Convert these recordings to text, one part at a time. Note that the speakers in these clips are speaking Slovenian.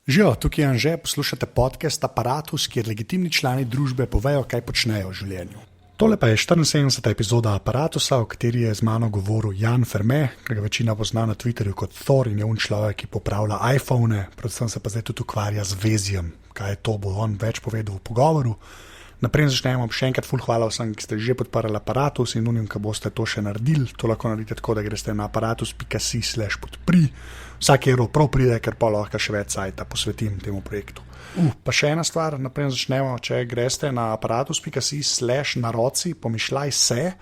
Živijo, tukaj je Anže, poslušate podcast Apparatus, kjer legitimni člani družbe povejo, kaj počnejo v življenju. Tole pa je 74. epizoda Apparatusa, v kateri je z mano govoril Jan Ferme, ki ga večina pozna na Twitterju kot Thor in je človek, ki popravlja iPhone, predvsem se pa zdaj tudi ukvarja z vezijem. Kaj je to, bo on več povedal v pogovoru. Naprej začnemo, še enkrat ful hvala vsem, ki ste že podprli Apparatus in unim, ki boste to še naredili. To lahko naredite tako, da greste na apparatus.si/podpri. Vsak evro prav pride, ker pa lahko še več sajta posvetim temu projektu. Pa še ena stvar, naprej začnemo, če greste na apparatus.si/naroci, pomišljaj se,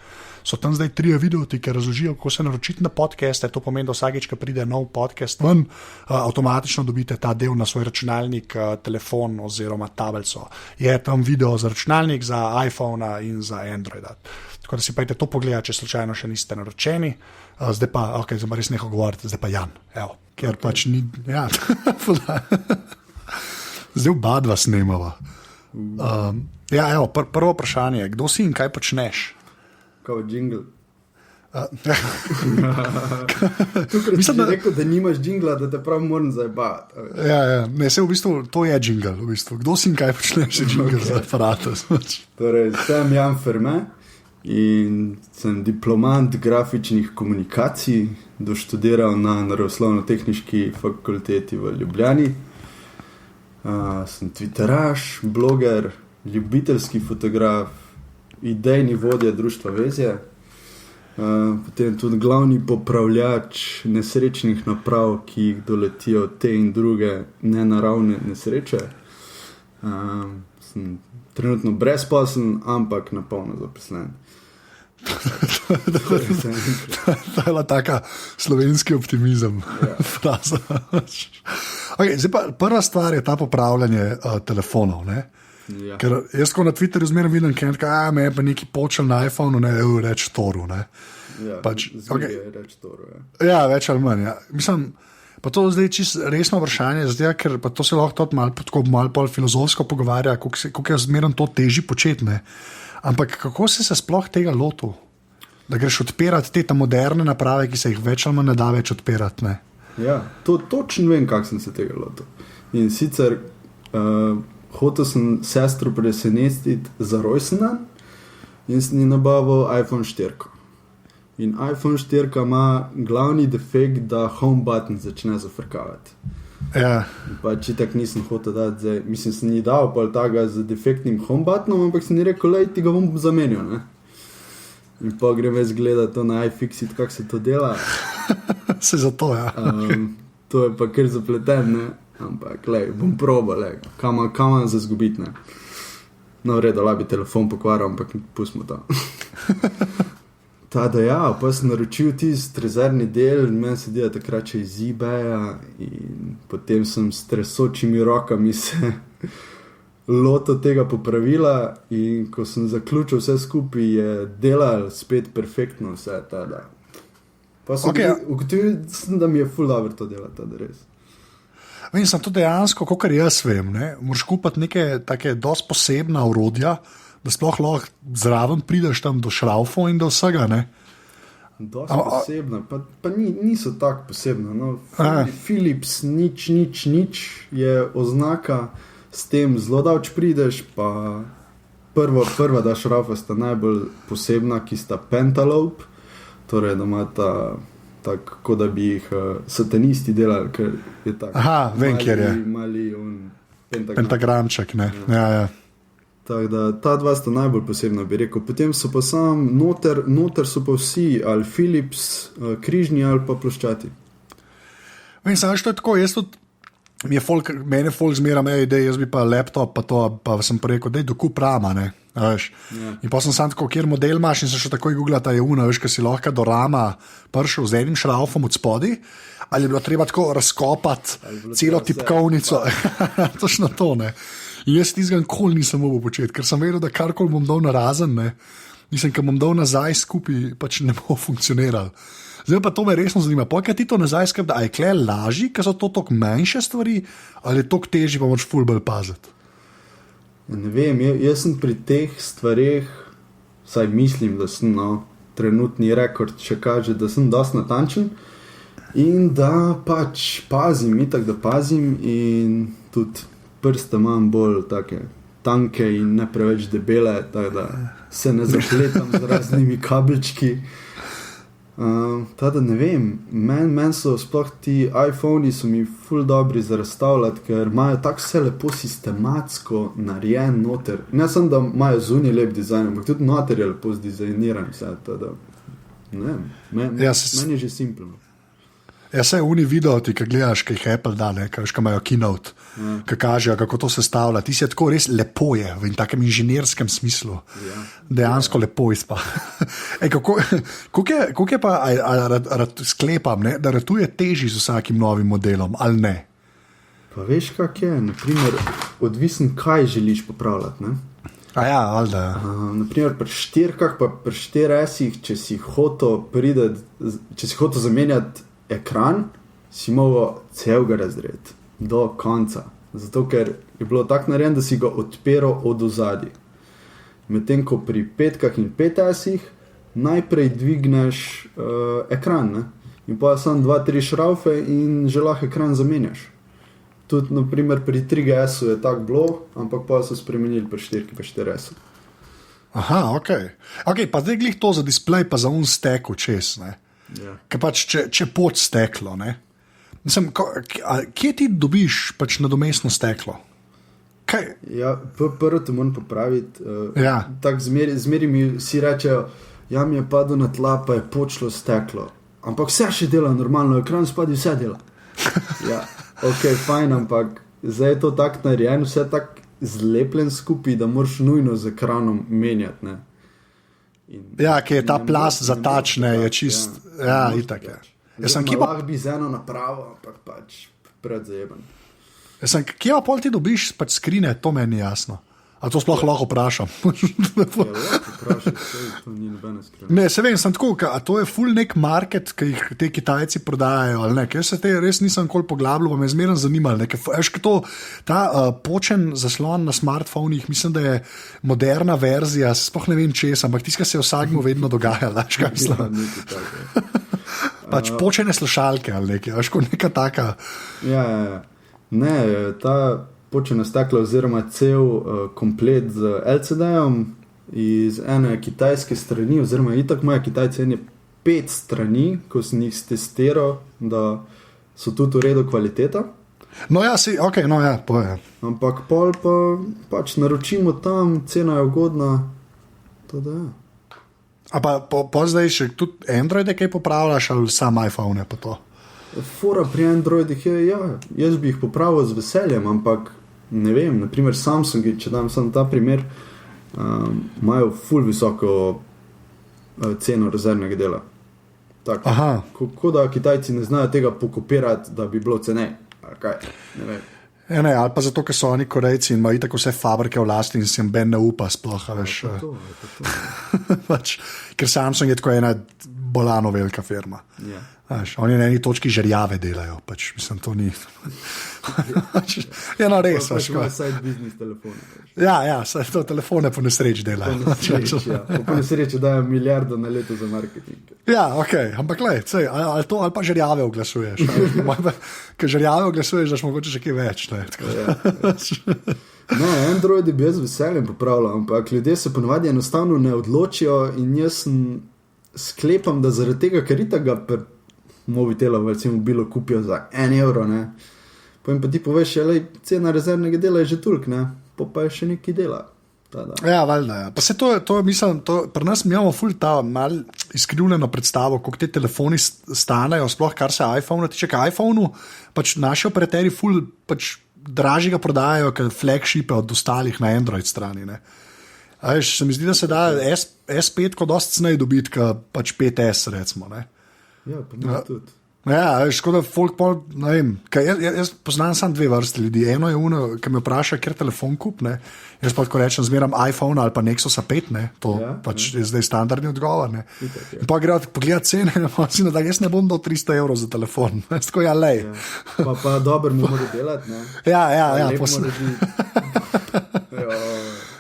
so tam zdaj 3 videoti, ki razložijo, kako se naročiti na podcaste. To pomeni, da vsakič, ko pride nov podcast ven, avtomatično dobite ta del na svoj računalnik, telefon oziroma tablico. Je tam video za računalnik, za iPhone in za Androida. Tako da si pojďte to pogledati, če slučajno še niste naročeni. Zdaj pa, ok, zdaj pa res nekaj govoriti, zdaj pa Jan. Evo, ker pač ni, ja. Zdaj oba dva snemava. Ja, evo, prvo vprašanje, kdo si in kaj počneš? Kao džingl. Tukaj si rekel, da nimaš džingla, da te prav moram zajebati. Ja, ne, se v bistvu, to je džingl, v bistvu. Kdo si in kaj počneš, je džingl za Apparatus. Torej, sem Jan Ferme in sem diplomant grafičnih komunikacij, doštudiral na Naravoslovno-tehniški fakulteti v Ljubljani. Sem twitteraš, bloger, ljubiteljski fotograf, idejni vodja društva Vezje, potem tudi glavni popravljač nesrečnih naprav, ki jih doletijo te in druge nenaravne nesreče. Sem trenutno brezposeln, ampak na polno zaposlen. To je taka slovenski optimizem. Fraza. Okay, zdaj pa prva stvar je ta popravljanje telefonov, ne? Ja. Ker jaz ko na Twitterju zmeraj vidim, da me je pa neki počel na iPhonu, ne, reč Toru, ne. Ja, pač, okay. Reč Toru, ja. Ja, več ali manj, ja. Mislim, pa to zdaj čisto resno vprašanje, zdaj, ker pa to se lahko malo pol filozofsko pogovarja, koliko je zmeraj to teži početi, ne. Ampak kako si se sploh tega lotil? Da greš odpirati te moderne naprave, ki se jih več ali manj ne da več odpirati, ne? Ja, to točno vem, kako sem se tega lotil. In sicer hotel sem sestro presenetiti za rojstni dan in sem ji nabavil iPhone 4. In iPhone 4 ima glavni defekt, da home button začne zafrkavati. Ja. Pa čitak nisem hotel dati zdaj, mislim, sem ji dal pol taga z defektnim home buttonom, ampak sem ji rekel, lej, ti ga bom zamenil, ne. In pa grem jaz gledati to na iFixit, kako se to dela. Se zato, ja. To je pa kar zapleten, ne. Ampak, lej, bom probal, lej, kam imam za zgubiti, ne. No, v redu, bi telefon pokvaril, ampak pustimo to. Tada ja, pa sem naročil tisti rezervni del, meni se dela takrat še iz eBaya in potem sem s tresočimi rokami se lotil tega popravila in ko sem zaključil vse skupaj, je delal spet perfektno vse tada. Pa sem ugotovil, da mi je ful dobro to delati, tada res. Vem, sem to dejansko, kakor jaz vem, ne, moraš kupati neke take dosti posebna orodja, da sploh lahko zraven prideš tam do šraufov in do vsega, ne. Dosti posebna, pa niso tako posebna, no. Philips nič je oznaka, s tem zelo davč prideš, pa prva da šraufa sta najbolj posebna, ki sta Pentalobe, torej da ima ta tako, da bi jih satanisti delali, ker je tako. Aha, vem, kjer je. Mali pentagramček, ne. Ja. Tako da ta dva sta najbolj posebna, bi rekel. Potem so pa sam, noter so pa vsi, ali Philips, križni ali pa ploščati. Vem, samo što je tako, jaz tudi, mene folk zmeram, jaz bi pa laptop, pa to, pa sem pa rekel, dokup rama, ne. Veš. Ja. In pa sem sam tako, kjer model imaš in se še takoj googlata je veš, ka si lahko do rama prišel z enim šraufom od spodi, ali je bilo treba tako razkopati celo tipkovnico. Točno to, ne. In jaz tizga nikoli nisem mogel početi, ker sem vedel, da karkoli bom dal narazen, ne, mislim, ker bom dal nazaj skupaj, pač ne bo funkcioniral. Zdaj pa to me resno zanima, kaj ti to nazaj skrb, da je kle lažji, ker so to toliko manjše stvari, ali je toliko težji, pa moč ful bolj paziti? Ne vem, jaz sem pri teh stvareh, saj mislim, da sem, trenutni rekord še kaže, da sem dosti natančen In da pač pazim, itak da pazim in tudi prste imam bolj take tanke in ne preveč debele, tako da se ne zapletam z raznimi kabelčki. Tada ne vem, meni so sploh ti iPhone-i so mi ful dobri za razstavljati, ker imajo tako vse lepo sistematsko narejen noter. Ne samo, da imajo zunaj lep dizajn, ampak tudi noter je lepo zdizajniran vse. Tada, ne vem, meni je že simplement. Ja, se uni videoti, ki gledaš, ki jih Apple da, ki imajo keynote, ki kažejo, kako to sestavlja. Ti si tako res lepo je, v takem inženirskem smislu. Dejansko lepo izpa. Kako je pa, sklepam, ne, da ratuje teži z vsakim novim modelom, ali ne? Pa veš, kak je, naprimer, odvisen, kaj želiš popravljati, ne? Ja, valjda. Naprimer, pri 4-kah, pa pri 4S-ih, če si hotel zamenjati ekran, si mogel celega razrediti do konca. Zato, ker je bilo tako narejen, da si ga odpiral od ozadja. Medtem ko pri 5-kah in 5S-ih najprej dvigneš ekran, ne? In pa samo 2-3 šraufe in že lahko ekran zamenjaš. Tudi, naprimer, pri 3GS-u je tako bilo, ampak pa so spremenili pri 4-ki pa 4S-u. Aha, ok, pa zdaj glih to za displej, pa za steku čez, ne? Yeah. Ker pač če pod steklo, ne? Mislim, kje ti dobiš pač nadomestno steklo? Kaj? Ja, prvo te moram popraviti. Tako zmeri mi vsi rečejo, ja, mi je padlo na tla, pa je počlo steklo. Ampak vse še dela normalno, ekran spadi vse dela. Ja, ok, fajn, ampak zdaj je to tako narejen, vse tako zlepljen skupaj, da moraš nujno z ekranom menjati, ne? Ja, ki je ta plast zatačne, je čist, ja, itak je. Lahko bi z eno napravo, ampak pač predzajeben. Kje pa pol ti dobiš pač skrine, to meni je jasno. A to sploh lahko vprašam? Ne, se vem, sem tako, a to je full nek market, ki jih te Kitajci prodajajo, ali ne? Ker se te res nisem nikoli poglabljal, pa me je zmeraj zanimalo. Ta počen zaslon na smartfonih, mislim, da je moderna verzija, sploh ne vem čes, ampak tiska se vsakmu vedno dogaja, daš kaj mislim. Pač počene slušalke, ali nekaj, veš, kot neka taka. Ja. Ne, ta počena stekla oziroma cel komplet z LCD-om iz ene kitajske strani, oziroma itak imajo Kitajci 5 strani, ko sem jih testiral, da so tudi v redu kvaliteta. No ja, povej. Ampak pol pa pač naročimo tam, cena je ugodna, to da je. A pa zdaj še tudi Androide kaj popravljaš ali sam iPhone pa to? Fora pri Androidih je, ja, jaz bi jih popravil z veseljem, ampak ne vem, naprimer Samsungi, če dam samo ta primer, imajo ful visoko ceno rezervnega dela. Tako, kako da Kitajci ne znajo tega pokopirati, da bi bilo cenej, ali kaj, ne vem. Ne, ali pa zato, ker so oni Korejci in imajo tako vse fabrike v lasti in si jim ben ne upa sploh, veš. Pač, ker Samsung je tako ena bolano velika firma. Ja. Oni na eni točki žerjave delajo, pač, mislim, to ni. Ja, no, res. Pač imajo side business telefone. Ja, to telefone po nesreči delajo. Po nesreči dajo milijardo na leto za marketing. Ja, ok, ampak lej, ali pa žerjave oglasuješ. Ker žerjave oglasuješ, daš mogoče še kaj več. Ne, Androidi bi jaz veseljem popravljal, ampak ljudje se ponovadi enostavno ne odločijo in jaz sklepam, da zaradi tega, ker itak ga Mobitela recimo bilo kupijo za 1 evro, ne. Potem pa ti poveš, cena rezervnega dela je že toliko, ne. Pa je še nekaj dela. Ja, valjda, ja. Pa se to mislim, pri nas imamo ful ta mal izkrivljeno predstavo, koliko te telefoni stanejo, sploh kar se iPhone tiče, ker iPhoneu pač naši operaterji ful pač dražje ga prodajajo, kot flagshipe od ostalih na Android strani, ne. A veš, se mi zdi, da se da S5 ko dosti cnej dobiti, kot pač 5S recimo, ne. Ja, pa ne tudi. Ja, škoda, folk pol, ne vem, jaz poznam samo 2 vrste ljudi. Eno je ono, ki me vpraša, kjer telefon kup, ne. Jaz pa tako rečem, zmeram iPhone ali pa Nexusa 5, ne. To pač je zdaj standardni odgovor, ne. In pa gre pogledati cene, da jaz ne bom dal 300 evrov za telefon. Tako ja, lej. Pa dobro mu mora delati, ne. Ja.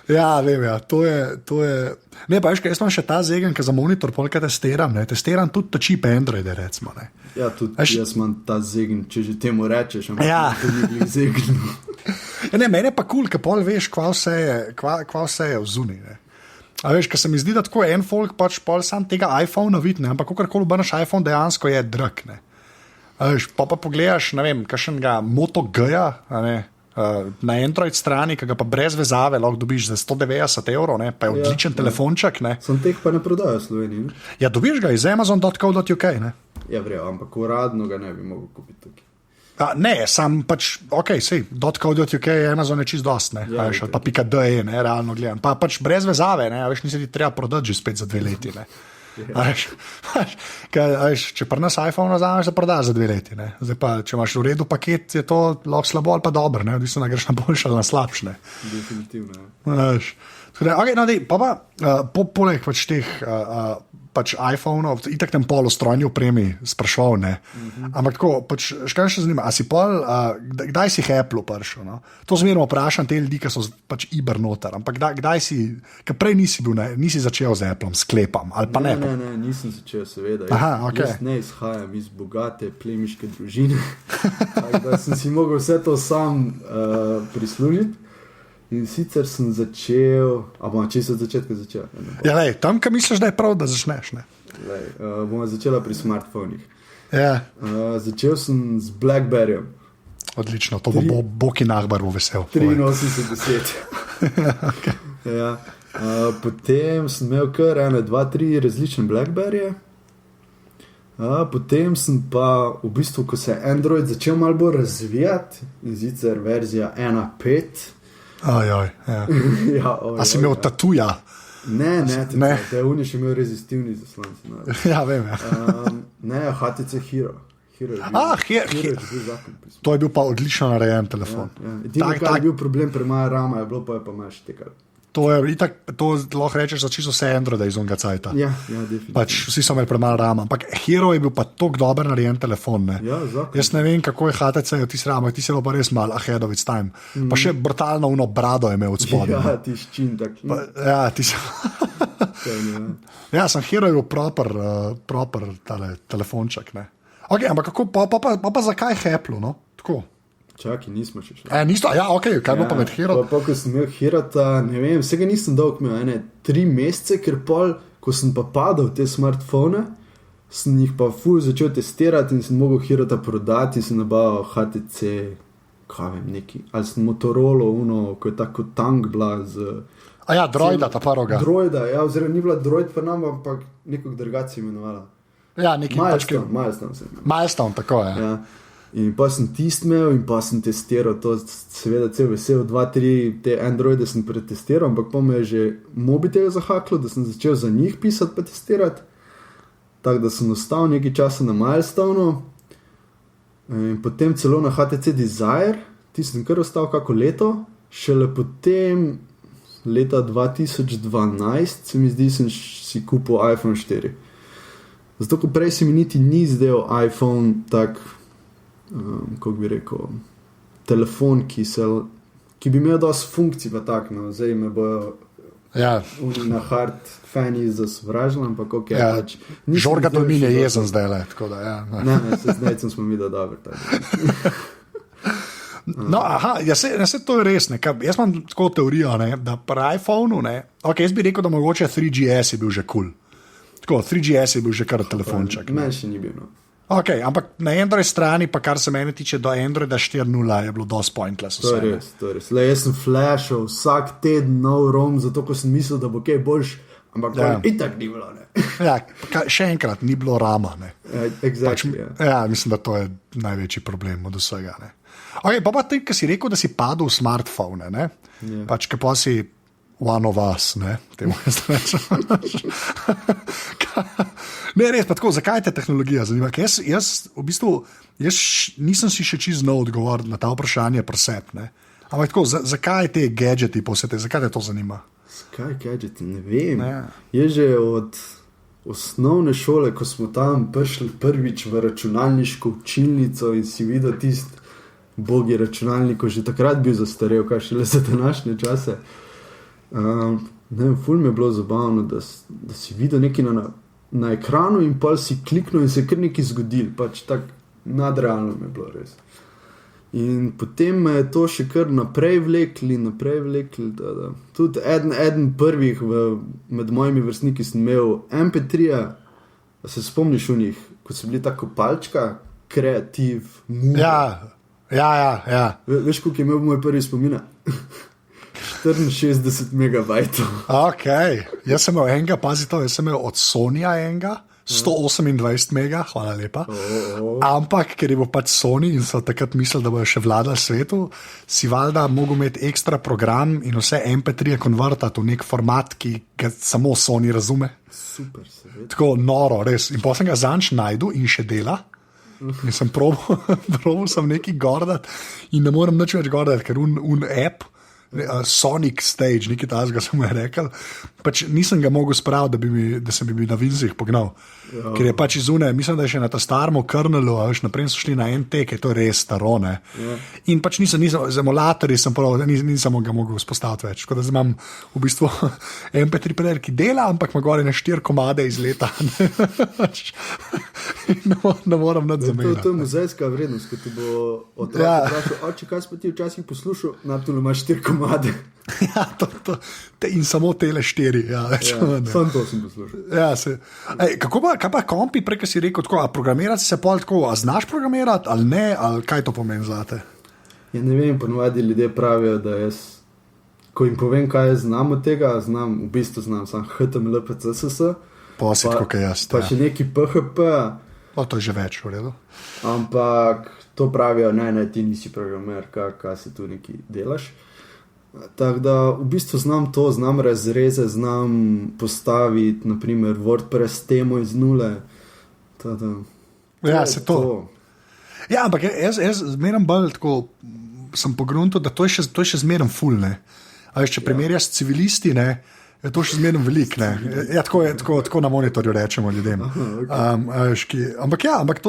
Ja, vem, ja. To je. Ne, pa veš, jaz imam še ta zegen, ki za monitor polka testiram. Ne. Testiram tudi ta čip Androide, recimo. Ne. Ja, tudi jaz imam ta zegen, če že temu rečeš, ampak ja. To ni bil zegen. Ja, ne, meni je pa kul, ker pol veš, kva vse je v zuni. Ne. A veš, ker se mi zdi, da tako en folk pač pol sam tega iPhona vidi, ampak kakorkoli obrneš iPhone, dejansko je drag. Ne. A veš, pa pogledaš, ne vem, kakšnega Moto G-ja, na Android strani, ki ga pa brez vezave lahko dobiš za 190 €, ne, pa je odličen telefonček. Ne. Sem teh pa ne prodajo v Sloveniji. Ne? Ja, dobiš ga iz amazon.co.uk. Ja, vrejo, ampak uradno ga ne bi mogel kupiti tukaj. Ne, sam pač, ok, sej, .co.uk je Amazon je čist dost, ne, ja, veš, pa .de, ne, realno gledam. Pa pač brez vezave, ne, veš, nisi ti treba prodati že spet za 2 leti, ne. Če pri nas iPhone vzameš, se proda za 2 leti. Ne. Zdaj pa, če imaš v redu paket, je to lahko slabo ali pa dobro, odvisno, da greš na boljše ali na slabše. Definitivno. Okay, no, dej, poleg pač teh pač iPhone-ov, itak tem polostrojni opremi sprašval, ne. Ampak tako, pač, škaj še zanima, a si pol, kdaj si Apple prišel? No? To zmerno vprašam te ljudi, ki so pač iber noter, ampak kdaj si, ker prej nisi začel z Applom, sklepam, ali pa ne? Ne, nisem začel, seveda. Aha, okay. Jaz ne izhajam iz bogate plemiške družine, tako da sem si mogel vse to sam prislužiti. In sicer sem začel, če se od začetka začel. Ja, lej, tam, kam misliš, da je prav, da začneš, ne? Bomo začela pri smartfonih. Ja. Začel sem z BlackBerryjem. Odlično, to bo Boki Nahbar bo vesel. 8310. Okay. Ja. Potem sem imel kar 1, 2, 3 različne BlackBerryje. Potem sem pa, v bistvu, ko se je Android začel malo bolj razvijati, in sicer verzija 1.5. Ja. Ja, a si imel tatuja? Ne, te je še imel rezistivni zaslonci. Ja, vem. Ja. Ne, HTC Hero. To je bil pa odlično narejen telefon. Edino, kar je bil problem, premalo rama je bilo, pa je pa malo štekalo. To lahko rečeš za čisto vse Androide iz onega cajta. Ja, definitivno. Pač vsi so imeli premalo rama, ampak Hero je bil pa tako dober narejen telefon. Ne? Ja, jaz ne vem, kako je HTC ti srama, ti se bo pa res mal ahead of its time. Pa še brutalno uno brado je imel od spodaj. Ja, ti ščin tak. Ja, ti se... Ja, sem Hero je bil proper telefonček. Ne? Ok, ampak kako, pa zakaj Apple, no? Tako. Čakaj, nismo še šli. Ja, ok, kaj bo pa med Hero? Pa ko sem imel Herota, ne vem, vsega nisem dolg imel, 3 mesece, ker pol, ko sem pa padal te smartfone, sem jih pa ful začel testirati in sem mogel Herota prodati in sem nabavil HTC, kaj vem, neki, ali sem Motorola, ko je tako tank bila z... Droida, ta paroga. Droida, ja, oziroma ni bila Droid pa nam, ampak nekog drugače imenovala. Ja, neki Milestone sem imel. Milestone, tako je. Ja. In pa sem imel in pa sem testiral to, seveda cel vesel, 2, 3 te Androide sem pretestiral, ampak pa me je že mobitel zahaklo, da sem začel za njih pisati pa testirati. Tako da sem ostal nekaj časa na Milestoneu in potem celo na HTC Desire, ti sem kar ostal kako leto, šele potem leta 2012 se mi zdi, sem si kupil iPhone 4. Zato, ko prej se mi niti ni zdel iPhone tak, kako bi rekel, telefon, ki bi imel dosti funkcij, pa tak, no, zdaj me bojo na hard fani zasvražili, ampak ok. Ja, Žorga Dolmin je jezen zdaj le, tako da, ja. Ne, se zdaj smo mi da dobro. No, se to je res, ne, jaz imam tako teorijo, ne, da pri iPhonu, ne, ok, jaz bi rekel, da mogoče 3GS je bil že cool. Tako, 3GS je bil že kar telefonček. Meni še ni bil, no. Ok, ampak na Android strani, pa kar se mene tiče do Androida 4.0, je bilo dosti pointless. To je res. Jaz sem flashal vsak teden nov ROM, zato ko sem mislil, da bo kaj boljš, ampak itak ni bilo, ne. Ja, še enkrat, ni bilo rama, ne. Exactly, ja, mislim, da to je največji problem od vsega, ne. Ok, pa ti, ki si rekel, da si padel v smartphone, ne, pač, ki pa si one of us, ne, temu jaz rečem. Ne, res, pa tako, zakaj te tehnologija zanima? Jaz v bistvu, nisem si še čisto znal odgovoriti na ta vprašanje pri sebi, ne. Ampak tako, zakaj te gadgeti pa vse te, zakaj te to zanima? Zakaj gadgeti, ne vem. Je že od osnovne šole, ko smo tam prišli prvič v računalniško učilnico in si videl tisti bogi računalnik, ko že takrat bil zastarel, kaj šele za današnje čase. Ful mi je bilo zabavno, da si videl nekaj na ekranu in pa si kliknil in se je kar nekaj zgodil, pač tako nadrealno mi je bilo res. In potem me je to še kar naprej vlekli. Da. Tudi eden prvih med mojimi vrstniki sem imel MP3-ja, se spomniš v njih, ko so bili tako palčka, kreativ, move. Ja. Veš, koliko je imel moj prvi spomina? 64 megabajtov. Ok, jaz sem imel enega, pazi to, jaz sem imel od Sonya enega, 128 mega, hvala lepa. Ampak, ker je bil pač Sony in so takrat mislili, da bojo še vladali svetu, si valjda mogel imeti ekstra program in vse MP3 konvertati v nek format, ki ga samo Sony razume. Super, seveda. Tako noro, res. In potem sem ga zanč najdu in še dela. In sem probal sem nekaj gordati in ne morem nič več gordati, ker un app, Sonic Stage, nekaj tazga sem mu rekel, pač nisem ga mogel spraviti, da sem bi na Winzih pognal. Ker je pač izune, mislim, da je še na ta starmu kernelu, naprej so šli na NT, ker je to res staro, ne. In pač nisem z emulatorji sem prav, nisem ga mogel vzpostaviti več. Tako da imam v bistvu MP3 player, ki dela, ampak ima gore na 4 komade iz leta. Ne moram nad zamenjati. To je muzejska vrednost, ko ti bo otrok vprašal, oče, kaj si ti včasih poslušal, naptule imaš 4 komade. Ja, in samo tele 4. Sam to sem poslušal. Ja, kaj pa kompi, prej, ki si rekel, tako, a programirati se pol tako, a znaš programirati ali ne, ali kaj to pomeni zate? Ja, ne vem, ponovadi ljudje pravijo, da jaz, ko jim povem, kaj znam od tega, v bistvu znam sam HTML, CSS, Posit, kot jaz. Pa še neki PHP. To je že več, v redu. Ampak to pravijo, ne, ti nisi programer, kaj si tu neki delaš. Tako da v bistvu znam razreze, znam postaviti naprimer WordPress temo iz nule. Ja, se to. Ja, ampak jaz zmeram bolj tako, sem pogruntil, da to je še zmeram ful, ne. A če primerjaš s civilisti, ne, je to še zmeram velik, ne. Ja, tako na monitorju rečemo ljudem. Ampak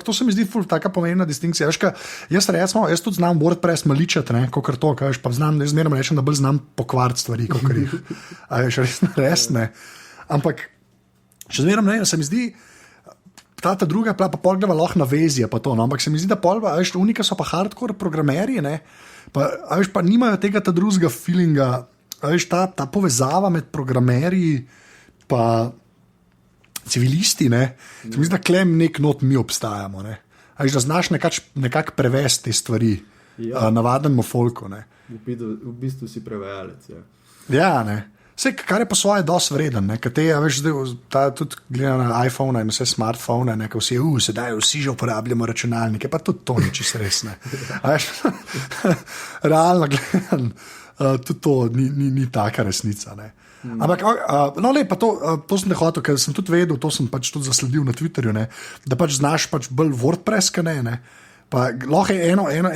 to se mi zdi ful taka pomembna distinkcija. Jaz tudi znam WordPress maličati, ne, kakor to, pa znam, jaz zmeram rečem, da bolj znam pokvariti stvari, kakor jih. Res ne. Ampak še zmeram, ne, se mi zdi, ta druga pa pol greva lahko na vezje, pa to, no, ampak se mi zdi, da pol, unika so pa hardcore programerji, ne, pa nimajo tega ta drugega feelinga. Ta povezava med programerji pa civilisti, ne, se mi zdi, da klem nek not mi obstajamo, ne. Da znaš nekako prevesti te stvari, navadnemu folku, ne. V bistvu si prevajalec, ja. Ja, ne. Vse, kar je po svoje dosti vreden, ne, ker te, tudi gleda na iPhone in vse smartphone, ne, ker vsi že uporabljamo računalnike, pa tudi to ni čisto res, ne. Realno gledam, tudi to ni taka resnica, ne. Ampak, no, le, pa to sem nehotel, ker sem tudi vedel, to sem pač tudi zasledil na Twitterju, ne, da pač znaš pač bolj WordPress, ka ne, pa lahko je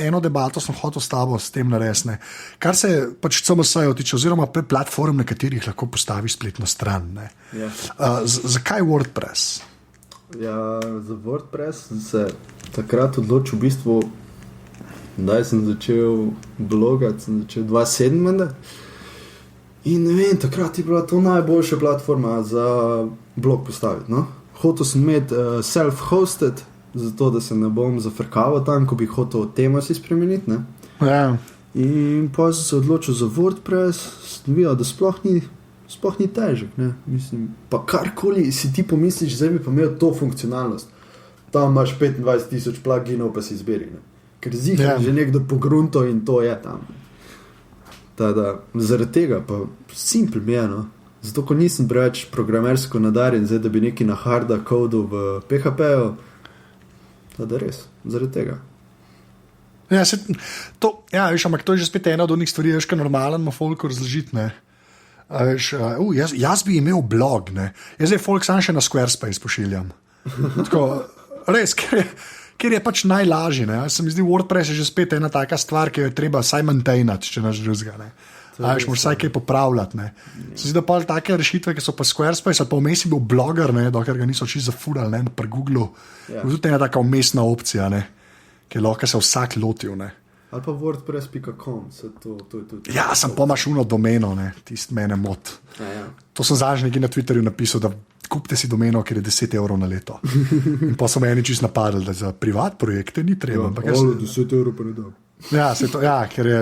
eno debato sem hotel s tabo s tem narediti, ne, kar se pač CMS-jo tiče, oziroma platform, na katerih lahko postaviš spletno stran, ne. Zakaj WordPress? Ja, za WordPress sem se takrat odločil v bistvu, da sem začel blogati, sem začel 2007. In ne vem, takrat je bila to najboljša platforma za blog postaviti, no. Hotel sem imeti self-hosted, zato da se ne bom zafrkaval tam, ko bi hotel temo si spremeniti, ne. Ja. In pa sem se odločil za WordPress, sem videl, da sploh ni težek, ne. Mislim, pa karkoli si ti pomisliš, zdaj bi pa imel to funkcionalnost. Tam imaš 25,000 pluginov, pa si izberi, ne. Ker zihar že nekdo pogrunto in to je tam. Zaradi tega pa simpel mi je, no. Zato, ko nisem preveč programersko nadarjen, zdaj, da bi nekaj na harda kodu v PHP-ju, res, zaradi tega. Ja, veš, ampak to je že spet ena od onih stvari, veš, kaj normalen ma folku razložiti, ne. Jaz bi imel blog, ne. Jaz zdaj folk sam še na Squarespace pošiljam. Tako, res, ker je pač najlažje, ne. Se mi zdi, WordPress je že spet ena taka stvar, ki jo je treba saj maintainati, če naš drugega, ne. Moraš vsaj kaj popravljati, ne. Se zdi, da pa take rešitve, ki so pa Squarespace, ali pa vmes je bil bloger, ne, dokler ga niso čisto zafurali, ne, pri Googlu. Tudi ena taka umestna opcija, ne, ki lahko se vsak lotil, ne. Ali pa wordpress.com, to je tudi. Ja, sem pomaš uno domeno, tisti mene mot. Ja. To sem zadnji nekaj na Twitterju napisal, da kupite si domeno, ker je 10 evrov na leto. In pa so me eni čist napadli, da za privat projekte ni treba. Ja, 10 evrov pa ne dam. Ja, ker je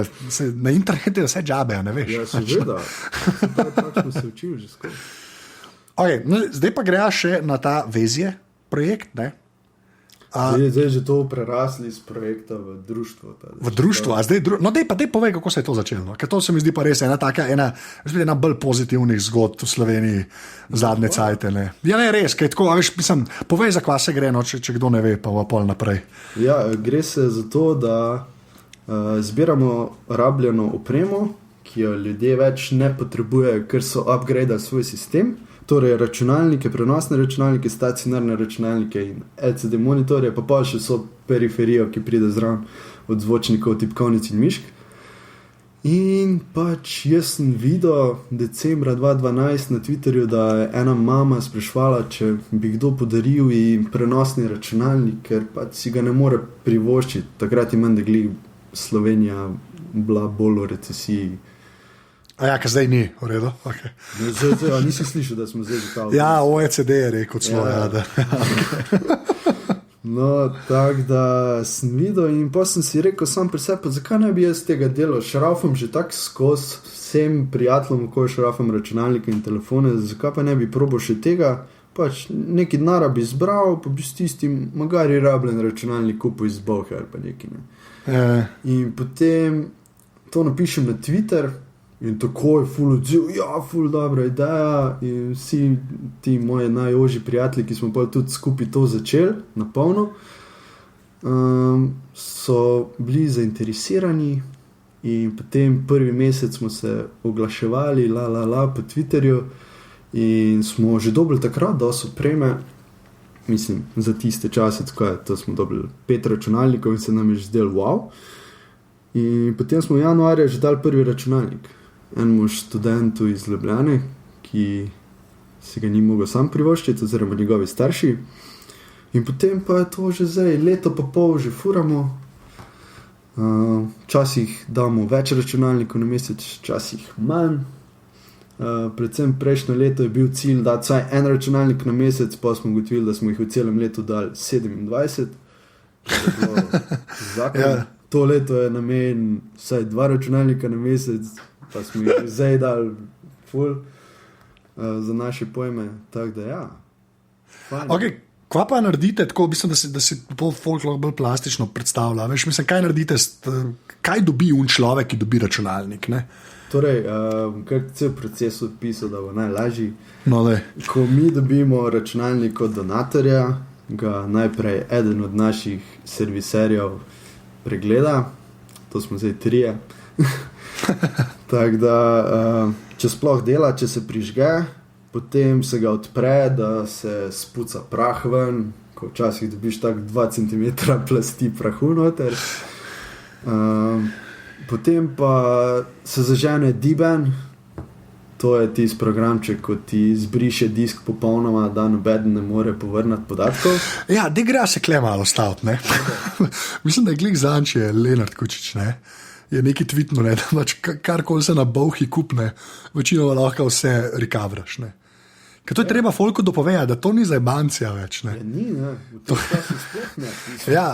na internetu vse džabe, ne veš. Ja, seveda. Pač smo se učili že skoro. Okay, no, zdaj pa greja še na ta Vezje projekt, ne? Zdaj že to prerasli iz projekta v društvo. V društvo, a zdaj no dej povej, kako se je to začelo, no? Ker to se mi zdi pa res ena bolj pozitivnih zgodb v Sloveniji zadnje cajte, ne? Ja, ne, res, kaj tako, veš, mislim, povej, za kva se gre, no, če kdo ne ve, pa pol naprej. Ja, gre se za to, da zbiramo rabljeno opremo, ki jo ljudje več ne potrebujejo, ker so upgradali svoj sistem. Torej računalnike, prenosne računalnike, stacionarne računalnike in LCD monitorje, pa še so periferijo, ki pride zraven od zvočnikov, tipkovnic in mišk. In pač jaz sem videl decembra 2012 na Twitterju, da je ena mama sprašvala, če bi kdo podaril in prenosni računalnik, ker pač si ga ne more privoščiti. Takrat je menda glih Slovenija bila bolj v recesiji. Ja, ker zdaj ni, v redu. Okay. Nisi slišal, da smo zdaj že kao. Ja, OECD je rekel celo. No, tako da sem videl in pa sem si rekel sam pri sebi, zakaj ne bi jaz tega delal? Šrafam že tak skozi vsem prijateljem, ko šrafam računalnike in telefone, zakaj pa ne bi probal še tega? Pač neki denar bi zbral, pa bi s tistim magari rabljen računalnik kupil iz Bohe ali pa neki. In potem to napišem na Twitter. In tako je ful odziv, ja, ful dobra ideja in vsi ti moji najožji prijatelji, ki smo pa tudi skupaj to začeli na polno, so bili zainteresirani in potem prvi mesec smo se oglaševali po Twitterju in smo že dobili takrat dosti opreme, mislim, za tiste čase, to smo dobili 5 računalnikov in se nam je že zdel wow. In potem smo v januarju že dali prvi računalnik enemu študentu iz Ljubljane, ki si ga ni mogel sam privoščiti, oziroma njegovi starši. In potem pa je to že zdaj leto pa pol že furamo. Včasih damo več računalnikov na mesec, včasih manj. Predvsem prejšnjo leto je bil cilj dati vsaj en računalnik na mesec, pa smo ugotovili, da smo jih v celem letu dali 27. Ja. To leto je namen vsaj 2 računalnika na mesec, pa smo jih zdaj dali ful za naše pojme, tako da ja. Okay, kva pa naredite tako, mislim, da si to folk lahko bolj plastično predstavlja, veš, mislim, kaj naredite, kaj dobi un človek, ki dobi računalnik, ne? Torej, kar cel proces odpisal, da bo najlažji. No, ko mi dobimo računalnik od donatorja, ga najprej eden od naših serviserjev pregleda, to smo zdaj 3. Tako da, če sploh dela, če se prižge, potem se ga odpre, da se spuca prah ven, ko včasih dobiš tak 2 cm plasti prahu noter. Potem pa se zažene D-Ben, to je tisti programček, ko ti zbriše disk popolnoma, da nobeden ne more povrnati podatkov. Ja, gre se kle malo staviti, ne? Mislim, da je glih zanče Lenart Kučič, ne? Je neki tweetno, ne, da pač karkoli se na bolhi kupne, večinoma lahko vse recoveraš, ne. Ker to je treba folku dopovedati, da to ni zajbancija več, ne. Ja, ni, ne, v tem času sploh ne. Ja,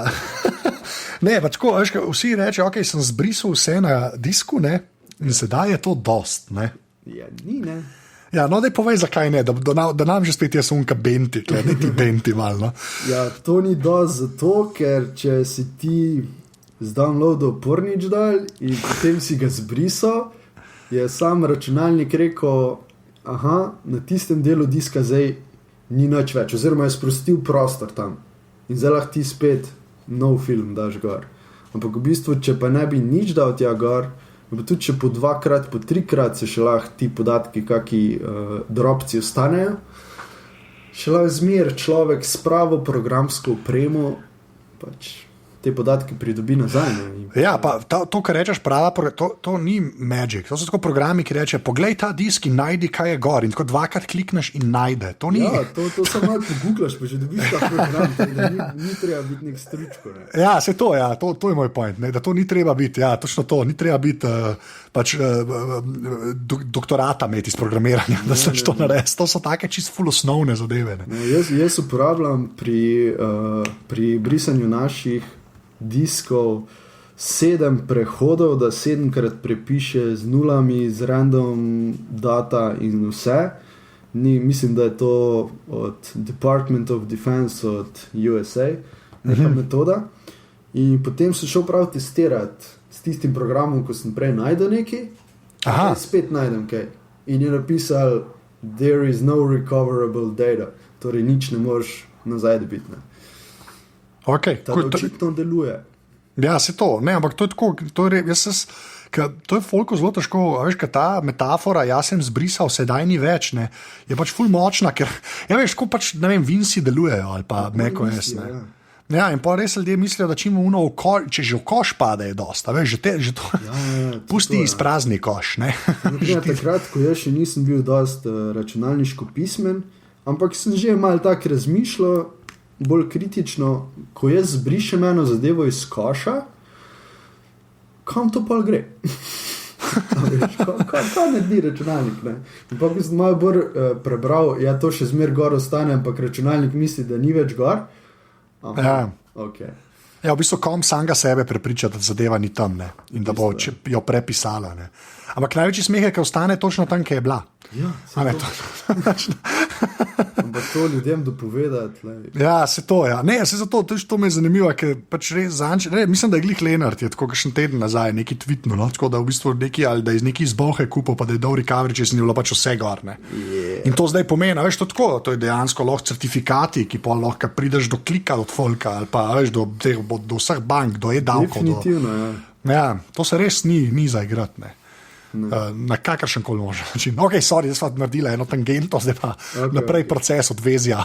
ne, pač ko, veš, vsi reče, ok, sem zbrisal vse na disku, ne, in sedaj je to dost, ne. Ja, ni, ne. Ja, no, daj povej, zakaj ne, da nam že spet je sunka benti, ne ti benti malo, no. Ja, to ni dost zato, ker če si ti zdownloadal pornič dal in potem si ga zbrisal, je sam računalnik rekel, na tistem delu diska zdaj ni nič več, oziroma je sprostil prostor tam in zdaj lahko ti spet nov film daš gor. Ampak v bistvu, če pa ne bi nič dal tja gor, pa tudi če po 2-krat, po 3-krat se še lahko ti podatki, kaki drobci ostanejo, še lahko zmer človek s pravo programsko opremo pač te podatke pridobi nazaj. Ja, pa to, kar rečeš, to ni magic. To so tako programi, ki reče, poglej ta disk in najdi, kaj je gor. In tako dvakrat klikneš in najde. To ni. Ja, to samo malo pogooglaš, pa že dobiš ta program, da ni treba biti nek stričko. Ne? Ja, to je moj point, ne, da to ni treba biti. Ja, točno to. Ni treba biti doktorata imeti iz programiranja, da se to naredi. To so take čisto ful osnovne zadeve. Jaz uporabljam pri brisanju naših diskov 7 prehodov, da 7-krat prepiše z nulami, z random data in vse. Mislim, da je to od Department of Defense od USA, neka metoda. In potem sem šel prav testirati s tistim programom, ko sem prej najdel nekaj, spet najdem kaj. In je napisal, there is no recoverable data, torej nič ne moreš nazaj dobiti. Okay, očitno deluje. Ja, se to, ne, ampak to je tako, to je folko zelo težko, veš, ka ta metafora, jaz sem zbrisal, sedaj ni več, ne, je pač ful močna, ker, ja, veš, ko pač, ne vem, Vinci delujejo, ali pa macOS, ne. Ja, in pa res ljudje mislijo, da čim če že v koš pade, je dosta, veš, že to, pusti izprazni koš, ne. Takrat, ko jaz še nisem bil dost računalniško pismen, ampak sem že malo tak razmišljal, bolj kritično, ko jaz zbrišem eno zadevo iz koša, kam to pa gre? Kaj naredi računalnik? Ne? In pa bi sem malo bolj prebral, ja, to še zmer gor ostane, ampak računalnik misli, da ni več gor. Ja. Okay. Ja, v bistvu kom samega sebe prepriča, da zadeva ni tam, ne? In da bo jo prepisala. Ne? Ampak največji smeh je, ker ostane točno tam, kjer je bila. Ja, ampak to ljudem dopovedati. Ja, se to, ja. Ne, se zato, to me je zanimivo, ker pač res mislim, da je glih Lenart, je tako kakšen teden nazaj, neki tweetno, no? Tako da v bistvu ali da iz neki izbohe kupil, pa da je dal recovery, če se ni bilo pač vse gor, ne. Yeah. In to zdaj pomeni, veš, to tako, to je dejansko lahko certifikati, ki pa lahko prideš do klika od folka, ali pa, veš, do vseh bank, do e-davkov. Definitivno, ja. Ja, to se res ni za igrati, ne. Na kakršen koli možen način. Ok, sorry, zdaj smo naredili eno tangento, zdaj pa naprej proces odvezja.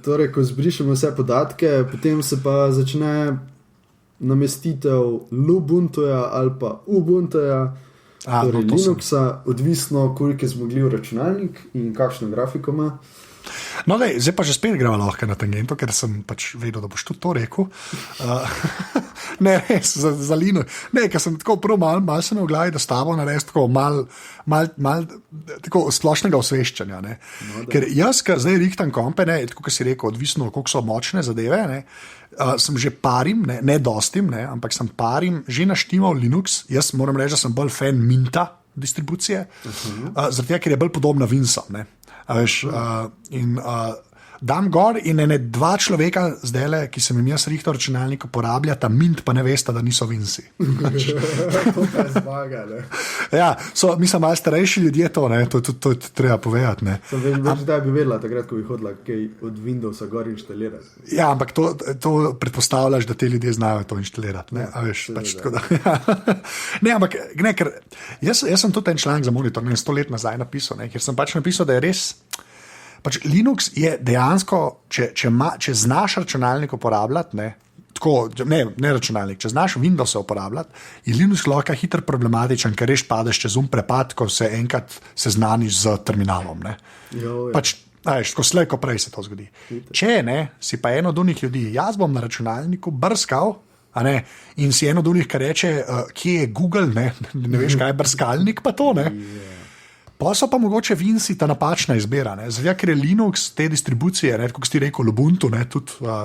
Torej, ko zbrišemo vse podatke, potem se pa začne namestitev Lubuntuja ali pa Ubuntuja, torej Linuxa, odvisno koliko je zmogljiv računalnik in kakšno grafiko ima. No, zdaj pa že spet gremo lahko na tangento, ker sem pač vedel, da boš tudi to rekel. Ne, res, za Linux. Ne, ker sem tako prvo malo se me v glavi, da s tabo naredil tako malo tako splošnega osveščanja. Ne. No, ker jaz, zdaj rihtam kompe, ne, tako kot si rekel, odvisno, koliko so močne zadeve, ne, sem že parim, ne dostim, ne, ampak sem parim že naštimal Linux. Jaz moram reči, da sem bolj fan Minta distribucije, zaradi tega, ker je bolj podobna Windowsom, ne. In dam gor in ene 2 človeka zdajle, ki sem jim jaz rihtal računalnik, uporabljata Mint, pa ne veste, da niso Windowsi. To pa je zmaga, ne? Ja, mislim, malo starejši ljudje to, ne, to treba povedati, ne. Sem več da bi vedela, takrat, ko bi hodila kaj od Windowsa gor inštalirati. Ja, ampak to predpostavljaš, da te ljudje znajo to inštalirati, ne, a veš, pač tako da, ja. Ne, ampak, ne, ker jaz sem tudi en članek za Monitor, 100 let nazaj napisal, ne, ker sem pač napisal, da je res, pač Linux je dejansko, če znaš računalnik uporabljati, ne računalnik, če znaš Windows uporabljati, je Linux lahko hitro problematičen, ker res padeš čez prepad, ko se enkrat seznaniš z terminalom. Ne. Pač, ko slej, ko prej se to zgodi. Če ne, si pa eno od unih ljudi, jaz bom na računalniku brskal, in si eno od unih, kar reče, kje je Google, ne veš, kaj je brskalnik, pa to, ne. Pa so pa mogoče Vinci ta napačna izbira, ne? Zdaj, ker je Linux te distribucije, ne? Kot si rekel, Ubuntu, ne?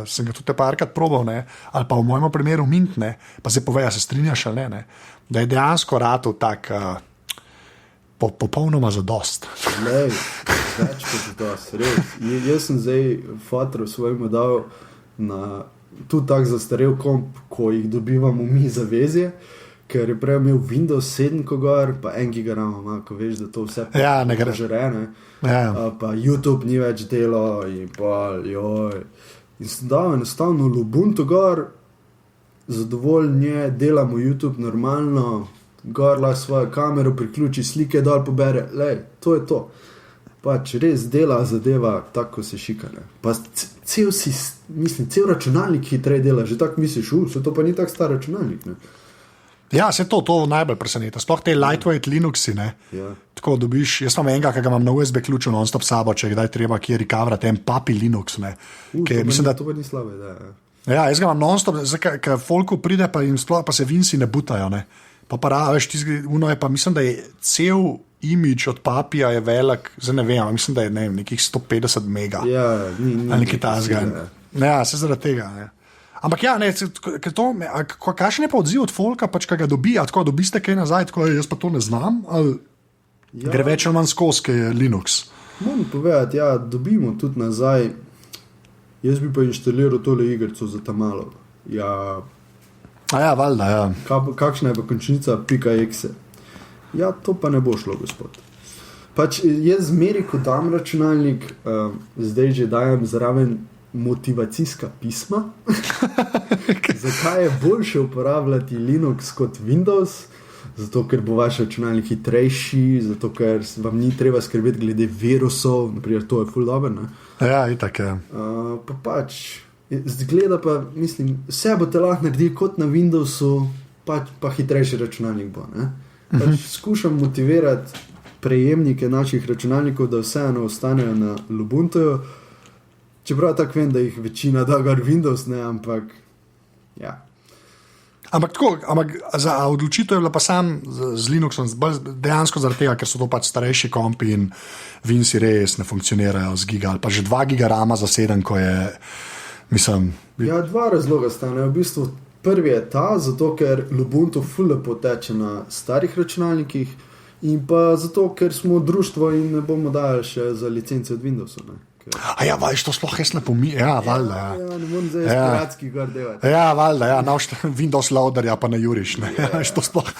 Sem ga tudi parkrat probal, ne? Ali pa v mojem primeru Mint, ne? Pa se poveja, se strinjaš ali ne? Da je dejansko ratov tak popolnoma zadost. Lej, več kot zadost, res. Jaz sem zdaj fatru svojemu dal na tudi tak zastarel komp, ko jih dobivamo mi za vezje, ker je prej imel Windows 7 kogor, pa 1 GB RAM, ko veš, da to vse požere, pa YouTube ni več delo in pa joj. In sem dal enostavno Ubuntu gor, zadovoljnje, delamo YouTube normalno, gor lahko svojo kamero priključi, slike dol pobere, lej, to je to. pač res dela zadeva tako, se šika. Ne. Pa cel računalnik hitreje dela, že tako misliš, se to pa ni tak star računalnik. Ne. Ja, se to najbolj preseneta. Sploh te lightweight Linuxi, ne. Ja. Tako dobiš, jaz imam enega, ki ga imam na USB ključu non-stop sabo, če kdaj treba kje recoverati en papi Linux, ne. Mislim, da to pa ni slabe, da. Ja, jaz ga imam non-stop, ker folku pride pa jim sploh pa se Vinci ne butajo, ne. Veš, uno je pa, mislim, da je cel imidž od papija je velik, zdaj ne vem, mislim, da je nekih 150 mega. Ja, ali nekaj tasga. Ja, se zaradi tega, ne. Ampak ja, kakšen je pa odziv od folka, pač kaj ga dobi, tako dobiste kaj nazaj, tako jaz pa to ne znam, ali gre več ali manj skozi, kaj je Linux? Moram povedati, ja, dobimo tudi nazaj, jaz bi pa inštaliral tole igrico za tamalo. Ja, valjda, ja. Kakšna je pa končnica .exe? Ja, to pa ne bo šlo, gospod. Pač jaz zmeri, ko dam računalnik, zdaj že dajem zraven motivacijska pisma. Zakaj je boljše uporabljati Linux kot Windows? Zato, ker bo vaš računalnik hitrejši, zato, ker vam ni treba skrbeti glede virusov, naprimer, to je ful dobro, ne? Ja, itak je. Pa pač, zgleda pa, mislim, vse boste lahko naredili kot na Windowsu, pa hitrejši računalnik bo, ne? Pač skušam motivirati prejemnike naših računalnikov, da vseeno ostanejo na Ubuntuju, čeprav tako vem, da jih večina da gor Windows, ne, ampak ja. Ampak za odločitev je bila pa sam z Linuxom dejansko zaradi tega, ker so to pač starejši kompi in Vinci res ne funkcionirajo z giga, ali pa že 2 giga rama za 7, ko je, mislim... Ja, 2 razloga stane. V bistvu prvi je ta, zato ker Ubuntu ful lepo teče na starih računalnikih in pa zato, ker smo društvo in ne bomo dali še za licence od Windowsa, ne. A ja, veš, to sploh jaz ne pomijem. Ja, valjda, ja. Ja, ne morem zdaj espiratski gor delati. Ja, valjda, ja, Windows loaderja pa ne juriš, ne. Veš, to sploh...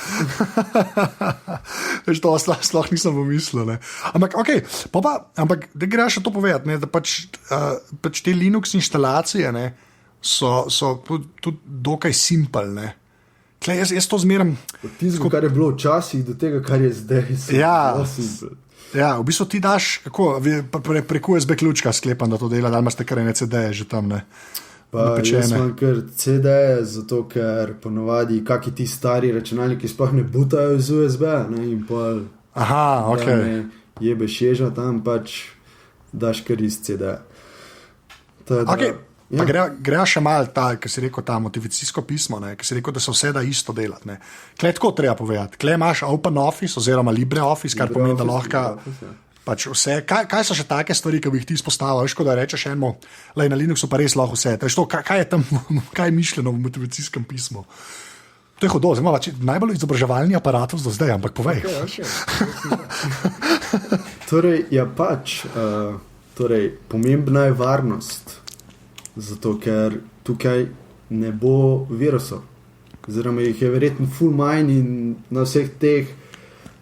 Veš, to sploh nisem pomislil, ne. Ampak, okej, ampak da greš to povedati, ne, da pač te Linux instalacije, ne, so tudi dokaj simple, ne. Tle, jaz to zmeram... Od tizgo, kar je bilo včasih, do tega, kar je zdaj, zelo simple. Ja, v bistvu ti daš, kako, preko USB ključka sklepam, da to dela, da imaš te kar ene CD-je že tam, ne? Pa jaz imam kar CD-je, zato ker ponovadi kaki ti stari računalniki sploh ne butajo iz USB, ne, in pol... Aha, okej. Ne jebeš ježa tam, pač daš kar iz CD-je. Okej. Ja. Pa gre še malo ta, ki si rekel, ta motivacijsko pismo, ne, ki si rekel, da se vse da isto delati. Ne. Kle tako treba povedati. Kle imaš OpenOffice oziroma LibreOffice, kar pomeni, da lahko pač vse. Kaj so še take stvari, ki bi jih ti izpostavil? Veš, da rečeš enemu, na Linuxu pa res lahko vse. To, kaj je tam, kaj je mišljeno v motivacijskem pismu? To je hudo, najbolj izobraževalni aparat do zdaj, ampak povej. Okay. Torej, ja pač, pomembna je varnost. Zato, ker tukaj ne bo virusov. Oziroma jih je verjetno full manj in na vseh teh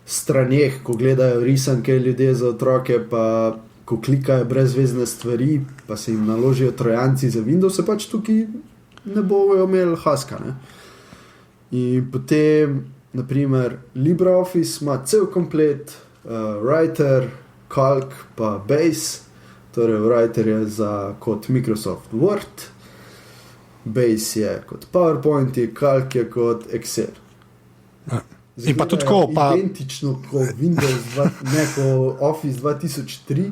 straneh, ko gledajo risanke ljudje za otroke, pa ko klikajo brezvezne stvari, pa se jim naložijo trojanci za Windows, se pač tukaj ne bojo imeli haska, ne. In potem, naprimer, LibreOffice ima cel komplet, Writer, Calc pa Base. Torej, Writer je kot Microsoft Word, Base je kot PowerPoint, Calc je kot Excel. In pa tudi tako, identično kot Windows, kot Office 2003,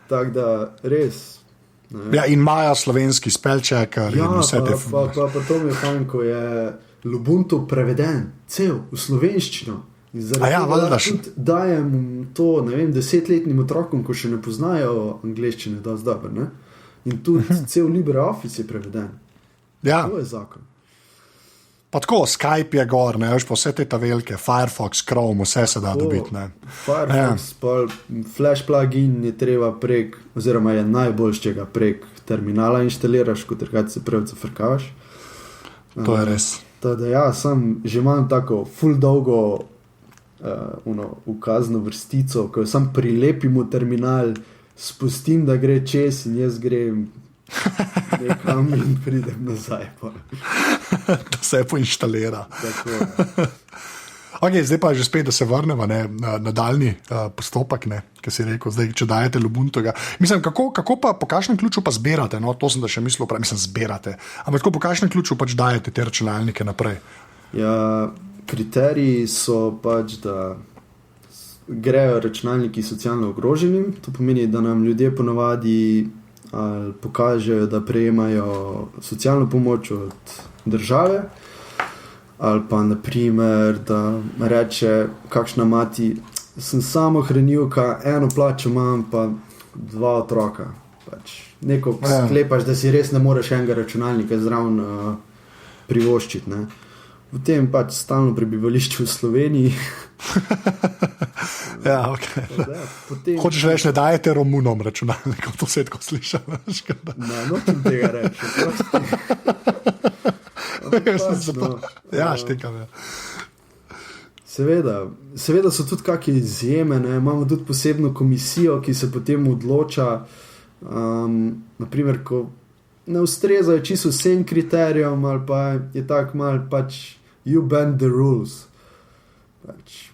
tako da res. Ne. Ja, in imajo slovenski spellchecker in vse te funkcije. Pa to mi je fajn, ko je Ubuntu preveden, cel, v slovenščino. Tudi dajem to, ne vem, 10-letnim otrokom, ko še ne poznajo angleščine, dosti dobro, ne? In tudi cel LibreOffice je preveden. Ja. To je zakon. Pa tako, Skype je gor, ne, veš, pa vse te velike, Firefox, Chrome, vse se da dobiti, ne. Firefox, pa Flash plugin je treba prek, oziroma je najboljš, če ga prek terminala inštaliraš, kot se preveč zafrkavaš. To je res. Teda ja, že imam tako ful dolgo ukazno vrstico, ko jo sam prilepim v terminal, spustim, da gre čez in jaz grem nekam in pridem nazaj. To se poinštalira. Okay, zdaj pa že spet, da se vrnemo na nadaljni postopek, ki si rekel, zdaj, če dajete Lubuntoga. Mislim, kako pa po kakšnem ključu pa zbirate? No, to sem da še mislil, zbirate. Ampak kako po kakšnem ključu pač dajete te računalnike naprej? Ja, kriteriji so pač, da grejo računalniki socialno ogroženim. To pomeni, da nam ljudje ponavadi pokažejo, da prejemajo socialno pomoč od države, ali pa naprimer, da reče kakšna mati, sem samo hranilka, eno plačo imam, pa 2 otroka. Pač neko sklepaš, da si res ne moreš enega računalnika zraven privoščiti. Ne? V tem pač stalno prebivališče v Sloveniji. Ja, okay. Hočeš reči, ne dajete Romunom računalnikov, to se je tako slišalo. Ne, nočem tega reči. Ja, štekam. Ja. Seveda so tudi kakšne izjeme, ne? Imamo tudi posebno komisijo, ki se potem odloča, naprimer, ko ne ustrezajo čisto vsem kriterijem, ali pa je tako malo pač you bend the rules. Pač,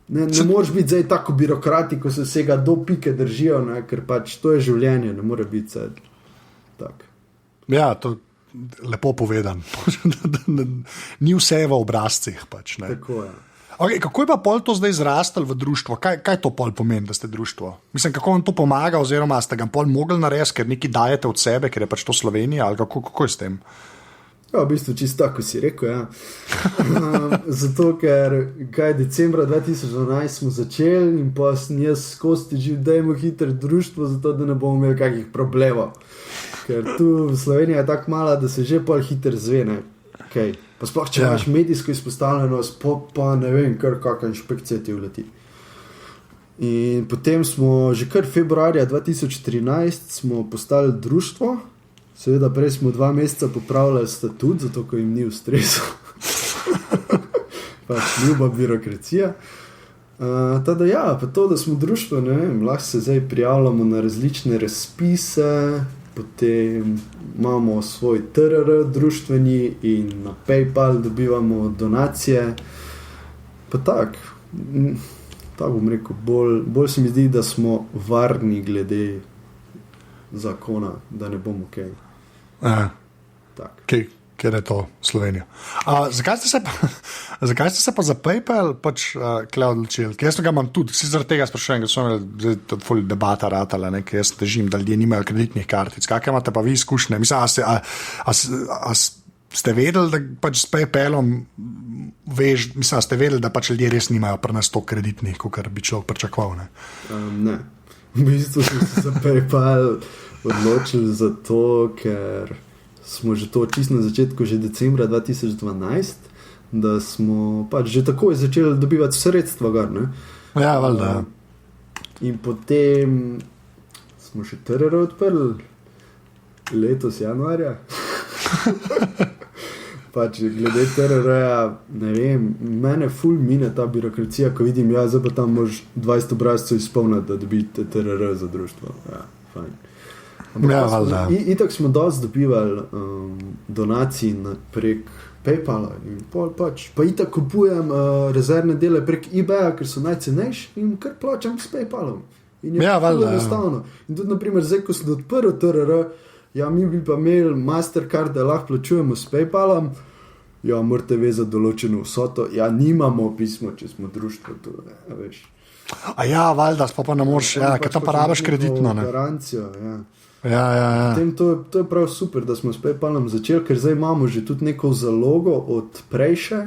ne moreš biti zdaj tako birokrati, ko se vsega do pike držijo, ne? Ker pač to je življenje, ne more biti vse tako. Ja, to lepo povedan. Ni vse v obrazcih. Pač, tako je. Okay, kako je pa pol to zdaj zrastel v društvo? Kaj to pol pomeni, da ste društvo? Mislim, kako vam to pomaga, oziroma ste ga pol mogli narediti, ker nekaj dajete od sebe, ker je pač to Slovenija, ali kako je s tem? Ja, v bistvu čisto tako si rekel, ja. Zato, ker decembra 2012 smo začeli in pa sem jaz skozi živ, dajmo hitro društvo, zato da ne bomo imeli kakih problemov. Ker tu v Sloveniji je tako mala, da se že pol hitro zvene. Okay. Pa sploh, če imaš medijsko izpostavljenost, pa ne vem, kakšna inšpekcija ti uleti. In potem smo že kar februarja 2013 smo postali društvo. Seveda prej smo 2 meseca popravljali statut, zato ko jim ni ustrezal. Pač ljuba birokracija. Tada ja, pa to, da smo društvo, ne vem, lahko se zdaj prijavljamo na različne razpise, potem imamo svoj TRR društveni in na PayPal dobivamo donacije. Pa tak bom rekel, bolj se mi zdi, da smo varni glede zakona, da ne bomo kaj. Ker je to Slovenija. Zakaj ste se pa za PayPal pač odločili? Jaz ga imam tudi, vsi zaradi tega sprašujem, ker so imeli tudi debata ratala, ker jaz težim, da ljudje nimajo kreditnih kartic. Kakaj imate pa vi izkušnje? Mislim, ste vedeli, da pač s PayPalom ste vedeli, da pač ljudje res nimajo pri nas toliko kreditnih, kot bi človek pričakoval? Ne. V bistvu smo se za PayPal odločili zato, ker smo že to čisto na začetku, že decembra 2012, da smo pač že takoj začeli dobivati sredstva gor, ne? Ja, valjda. In potem smo še TRR odprli letos januarja. Pač glede TRR-ja, ne vem, mene ful mine ta birokracija, ko vidim, zdaj pa tam mož 20 obrazcev izpolniti, da dobite TRR za društvo. Ja, fajn. Itak smo dosti dobivali donacij prek PayPala in pa itak kupujem rezervne dele prek eBaya, ker so najcenejši in kar plačam s PayPalom. In je enostavno. In tudi, naprimer, zdaj, ko sem odprl TRR, mi bi pa imeli Mastercard, da lahko plačujemo s PayPalom, morate vezati določeno vsoto, nimamo pismo, če smo društvo, to veš. Valjda, pa ne moreš, ker tam pa rabiš kreditno, ne? Garancijo, Ja. Potem to je prav super, da smo s PayPalom začeli, ker zdaj imamo že tudi neko zalogo od prejše.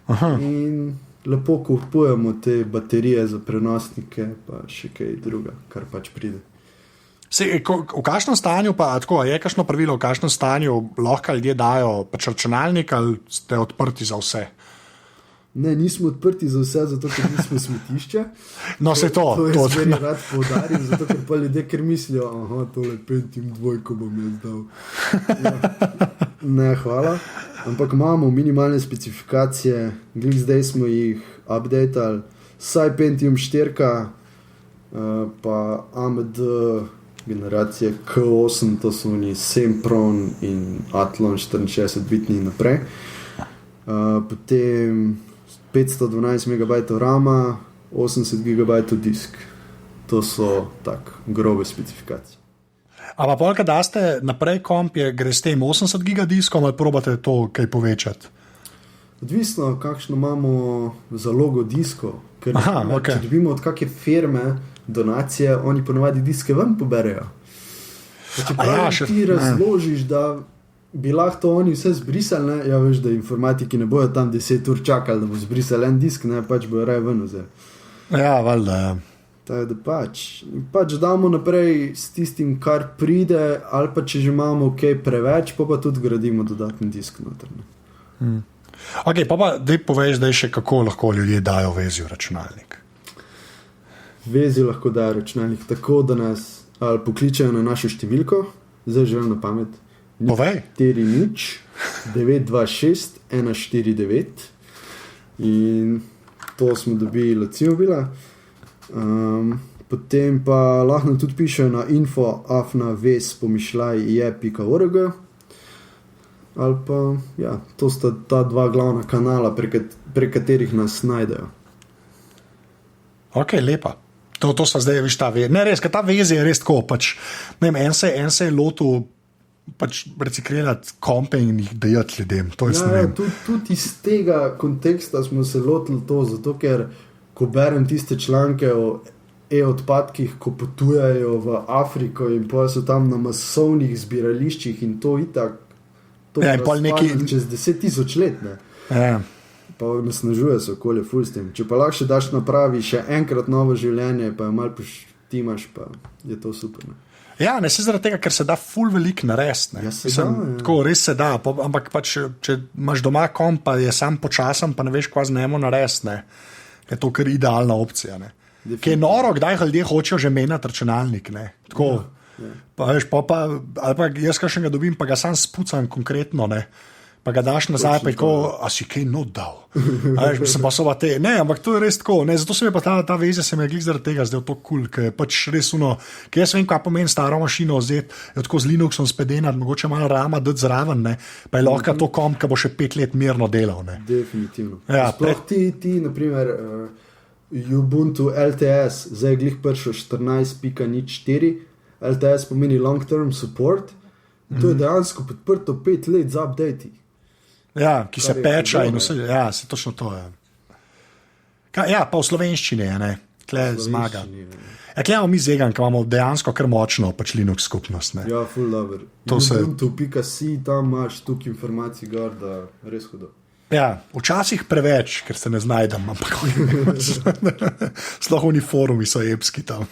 Aha. In lepo kupujemo te baterije za prenosnike, pa še kaj druga, kar pač pride. V kakšnem stanju pa, tako, je kakšno pravilo, v kakšnem stanju lahko ljudje dajo pač računalnik, ali ste odprti za vse? Ne, nismo odprti za vse, zato ker nismo smetišče. No, se to. To je zmeri rad poudarim, zato ker pa ljudje, ker mislijo, tole Pentium 2 bom jaz dal. Ne, hvala. Ampak imamo minimalne specifikacije, zdaj smo jih updatali, saj Pentium 4, pa AMD generacije K8, to so oni Sempron in Athlon 64-bitni in naprej. Potem 512 MB RAM, 80 GB disk. To so tako grobe specifikacije. Ampak polka daste naprej komp, gre s tem 80 GB diskom ali probate to kaj povečati? Odvisno, kakšno imamo zalogo diskov. Ker okay. Če dobimo od kakšne firme donacije, oni ponovadi diske ven poberejo. Ti razložiš, da bi lahko oni vse zbrisali, ne? Ja, veš, da informatiki ne bojo tam 10 ur čakali, da bo zbrisali en disk, ne, pač bojo raje ven vzeli. Ja, valjda, ja. Tako da pač damo naprej s tistim, kar pride, ali pa če že imamo kaj preveč, pa tudi gradimo dodatni disk noter. Ok, pa daj poveš, da je še kako lahko ljudje dajo vezi v računalnik. Vezi lahko dajo računalnik tako, da nas ali pokličajo na našo številko, zdaj želim na pamet. Povej. 40926 149 in to smo dobili od Cimobila. Potem pa lahko tudi pišejo na info@ves.je.org ali pa, ja, to sta ta dva glavna kanala, prek katerih nas najdejo. Ok, lepa. To so zdaj, viš, ta vez. Ne, res, ta vez je res tako, pač, ne vem, en se je lotil pač reciklirati kompe in jih dajati ljudem. Tudi iz tega konteksta smo se lotili to, zato ker ko berem tiste članke o e-odpadkih, ko potujajo v Afriko in pa so tam na masovnih zbirališčih in to itak, to čez 10,000 let, ne. Ja. Pa nasnažuje se okolje ful s tem. Če pa lahko še daš napravi še enkrat novo življenje, pa malo poštimaš, pa je to super, ne. Ja, ne se zaradi tega, ker se da ful veliko narediti. Ja, tako, res se da, ampak pač, če imaš doma komp, pa je sam počasen, pa ne veš, kva z njemu narediti, ne. Je to kar idealna opcija, ne. Ki je noro, kdaj ljudje hočejo že menjati računalnik, ne. Tako, pa veš, ali pa jaz kakšnega dobim, pa ga sam spucam konkretno, ne. Pa ga daš nazaj, pa je tako, a si kaj not dal. Ne, ampak to je res tako. Ne, zato se mi pa ta veza se mi je glih zaradi tega zdaj to cool, ker je pač res ker jaz vem, kaj pomeni staro mašino vzeti, je tako z Linuxom spedenati, mogoče malo rama dati zraven, ne, pa je lahko to komp, ki bo še 5 let mirno delal. Ne. Definitivno. Ja, sploh ti, naprimer, Ubuntu LTS, zdaj je glih prišel 14.04, LTS pomeni Long Term Support, to je dejansko podprto 5 let za update. Ja, ki se peča in vse, ja, se točno to je. Ja, pa v slovenščini je, ne, tle zmaga. Ja, tle imamo mi zegan, ki imamo dejansko kar močno pač Linux skupnost, ne. Ja, full dobro. Ubuntu.si, tam imaš tukaj informacij gor, da res hudo. Ja, včasih preveč, ker se ne znajdem, ampak sploh oni forumi so epski tam.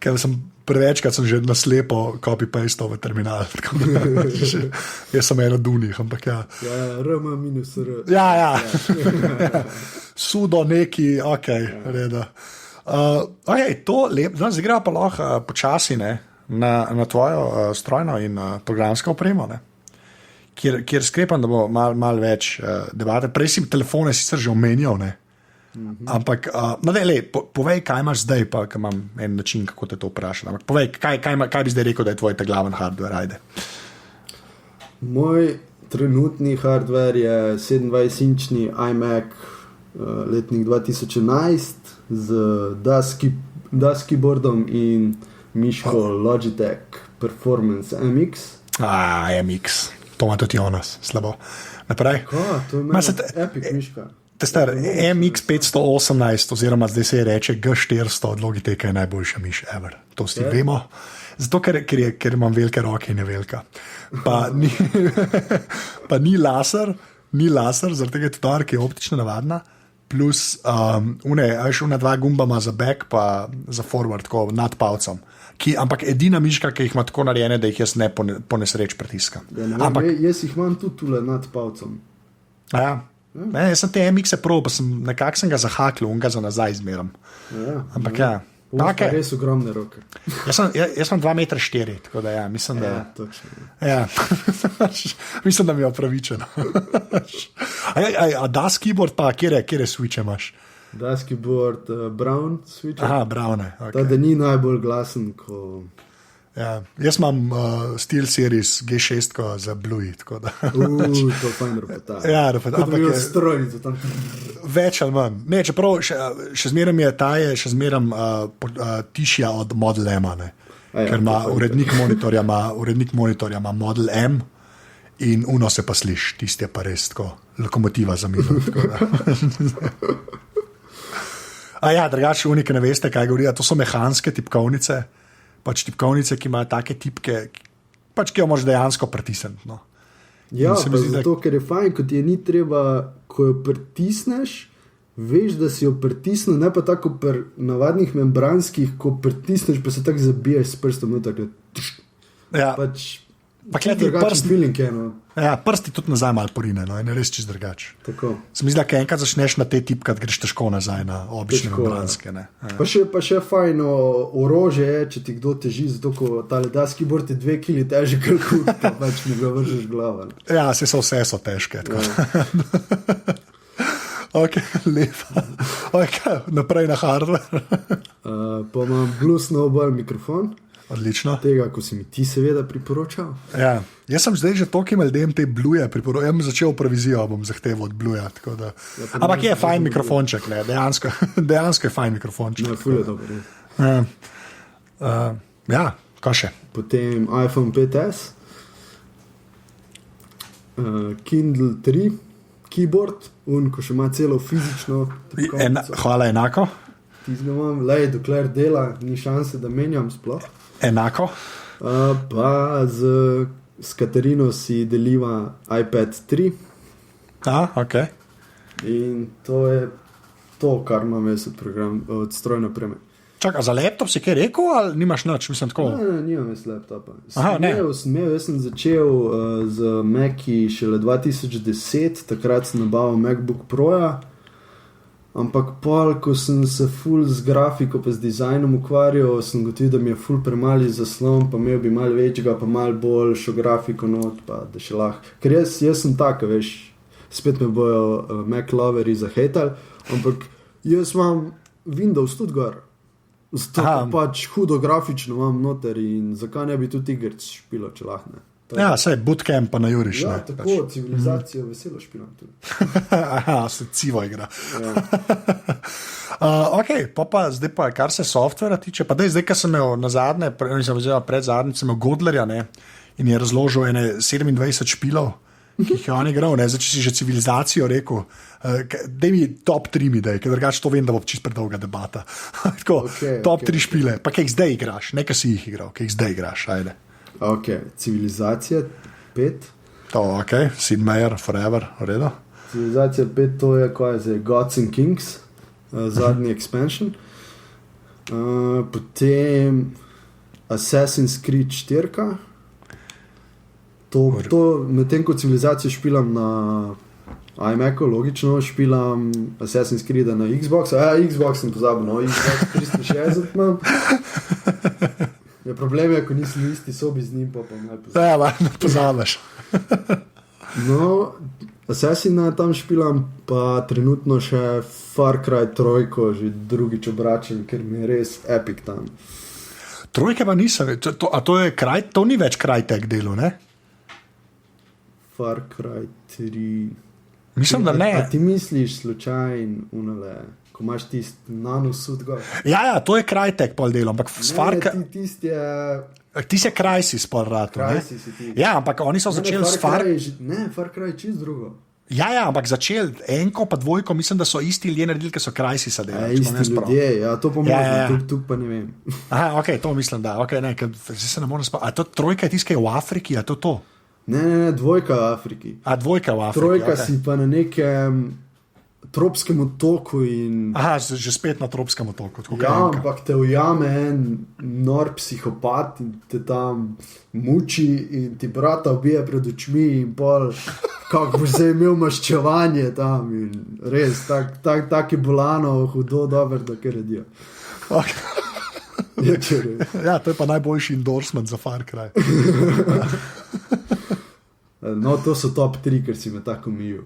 Ker prevečkrat sem že naslepo copy-paste v terminal. Jaz sem eno dunih, ampak ja. Ja, rm-r. Ja. Sudo neki, ok, reda. To lep, zdaj igra pa lahko počasi, ne, na tvojo strojno in programsko opremo, ne, kjer sklepam, da bo malo več debate. Prej si telefone sicer že omenjal, ne. Ampak, povej, kaj imaš zdaj, pa imam en način, kako te to vprašam. Ampak povej, kaj bi zdaj rekel, da je tvoj ta glaven hardware, ajde. Moj trenutni hardware je 27-inčni iMac letnik 2011 z DAS keyboardom in miško Logitech Performance MX. MX, to ima tudi Jonas, slabo. Naprej. To ima epic miška. To je star MX 518, oziroma zdaj se reče G400 od Logitecha je najboljša miš ever. To vsi vemo. Zato, ker imam velike roke in je velika. Pa ni laser, zaradi tega je tudi ki je optično navadna, plus una dva gumba ima za back pa za forward, tako nad palcem. Ampak edina miška, ki jih ima tako narejene, da jih jaz ne po nesreč pritiskam. Jaz jih imam tudi tule nad palcem. Ja. Ne, jaz sem te MX-e prav, pa nekako sem ga zahaklil in ga za nazaj zmeram. Ampak ja. Okay. Res ogromne roke. Jaz sem 2,4 m, tako da ja, mislim, da... točno. Ja, mislim, da mi je opravičeno. A DAS keyboard pa, kjere switche imaš? DAS keyboard, brown switch. Aha, browne, ok. Ta, da ni najbolj glasen, ko... Ja. Jaz imam SteelSeries G6 za Bluey. To je fajn reportaž. Ja, ampak je strojnico tam. Več ali manj. Ne, čeprav še zmeraj je ta še zmeraj tišja od Model M. Ker ima urednik monitorja ima Model M in uno se pa sliši, tisti je pa res tako lokomotiva za milo. Drugače, unike ne veste, kaj govorijo. To so mehanske tipkovnice. Pač tipkovnice, ki imajo take tipke, pač ki jo moraš dejansko pritisniti. No. Ja, zato, ker je fajn, ko ti je ni treba, ko jo pritisneš, veš, da si jo pritisnil, ne pa tako pri navadnih membranskih, ko pritisneš, pa se tako zabiješ s prstom. Ja. Pač drugačen feeling je. No. Ja, prsti tudi nazaj malo porine, no, in je res čist drugače. Se mi zdi, da enkrat začneš na te tipke, greš težko nazaj na obične membranske. Ja. Pa še fajno orožje je, če ti kdo teži, zato ko ta ledaski bord je 2 kg težji, kot pa pač mi ga vržeš glava. Ja, vse so težke. Ja. Ok, lepa. Okay, naprej na hardware. Pa imam Blue Snowball mikrofon. Odlično. Tega, ko si mi ti seveda priporočal. Ja. Jaz sem zdaj že toliko ljudem te Blueje priporočal. Jaz bom začel provizijo, bom zahteval od Blueja. Ampak je fajn mikrofonček, ne? Dejansko je fajn mikrofonček. Ja, ful je dobro. Ja, kaj še? Potem iPhone 5S, Kindle 3, keyboard, ko še ima celo fizično. Hvala, enako. Tizga imam, dokler dela, ni šanse, da menjam sploh. Enako. Pa s Katarino si deliva iPad 3. Ok. In to je to, kar imam jaz od strojne opreme. Čakaj, za laptop si kaj rekel, ali nimaš nič? Mislim, tako... Ne, nimam jaz laptopa. Jaz sem začel z Maci šele 2010, takrat sem nabavil MacBook Proja. Ampak pol, ko sem se ful z grafiko pa z dizajnom ukvarjal, sem gotovil, da mi je ful premali zaslon, pa imel bi malo večjega, pa malo boljšo grafiko not, pa da še lahko. Ker jaz sem tak, veš, spet me bojo Mac loveri zahejtali, ampak jaz imam Windows tudi gor. Zato pač hudo grafično imam noter in zakaj ne bi tudi igrc špilo, če lahko ne. Ja, saj bootcamp pa na juriš. Ja, tako, civilizacijo veselo špilam tudi. Aha, se civo igra. Ja. Ok, pa zdaj pa, kar se softvera tiče, pa zdaj, ko sem imel na zadnje, pred zadnjice imel Godlerja, ne, in je razložil 27 špilov, ki jih je on igral, ne, zdaj, če si že civilizacijo rekel, daj mi top 3 mi daj, ker drugače to vem, da bo čist predolga debata. Tako, top 3 špile, pa kaj jih zdaj igraš, ne, kaj si jih igral, kaj jih zdaj igraš, ajde. Ok, civilizacija 5. Ok, Sid Meier, Forever, v redu. Civilizacija 5, to je, kaj je zdaj, Gods and Kings, zadnji expansion. Potem Assassin's Creed 4. To medtem ko civilizacijo špilam na iMacu, logično, špilam Assassin's Creed na Xbox. Xbox sem pozabil, no, Xbox 360 imam. Ja, problem je, ko nisem v isti sobi z njim, pa malo pozabiš. Ja, ne pozabiš. No, Assassina tam špilam, pa trenutno še Far Cry 3, že drugič obračam, ker mi je res epic tam. Trojke pa nisem, to ni več Crytek delo, ne? Far Cry 3... Mislim, da ne. A ti misliš slučajn unele... Ko imaš tisti nanosud gor. Ja, to je Crytek pol delo, ampak tisti je... Ti se Crysis pol ratu, ne? Crysis je ti. Ja, ampak oni so začeli s Far Cry je čist drugo. Ja, ampak začeli enko pa dvojko, mislim, da so isti ljudje naredili, ker so Crysisa delali. Isti ljudje, ja, to pa možno, tu pa ne vem. Aha, ok, to mislim, da, ok, ne, ker se ne morem spati. A to trojka je tiskaj v Afriki, a to? Ne, dvojka v Afriki. A dvojka v Afriki, trojka okay. Si pa na nekem... tropskem otoku in... Aha, že spet na tropskem otoku. Ja, ampak te ujame en nor psihopat in te tam muči in ti brata ubije pred očmi in pol, kako boš zdaj imel maščevanje tam in res, tak je bolano, hudo, dober, da kaj redijo. Okay. Ja, to je pa najboljši endorsement za Far Cry. No, to so top 3, ker si me tako umil.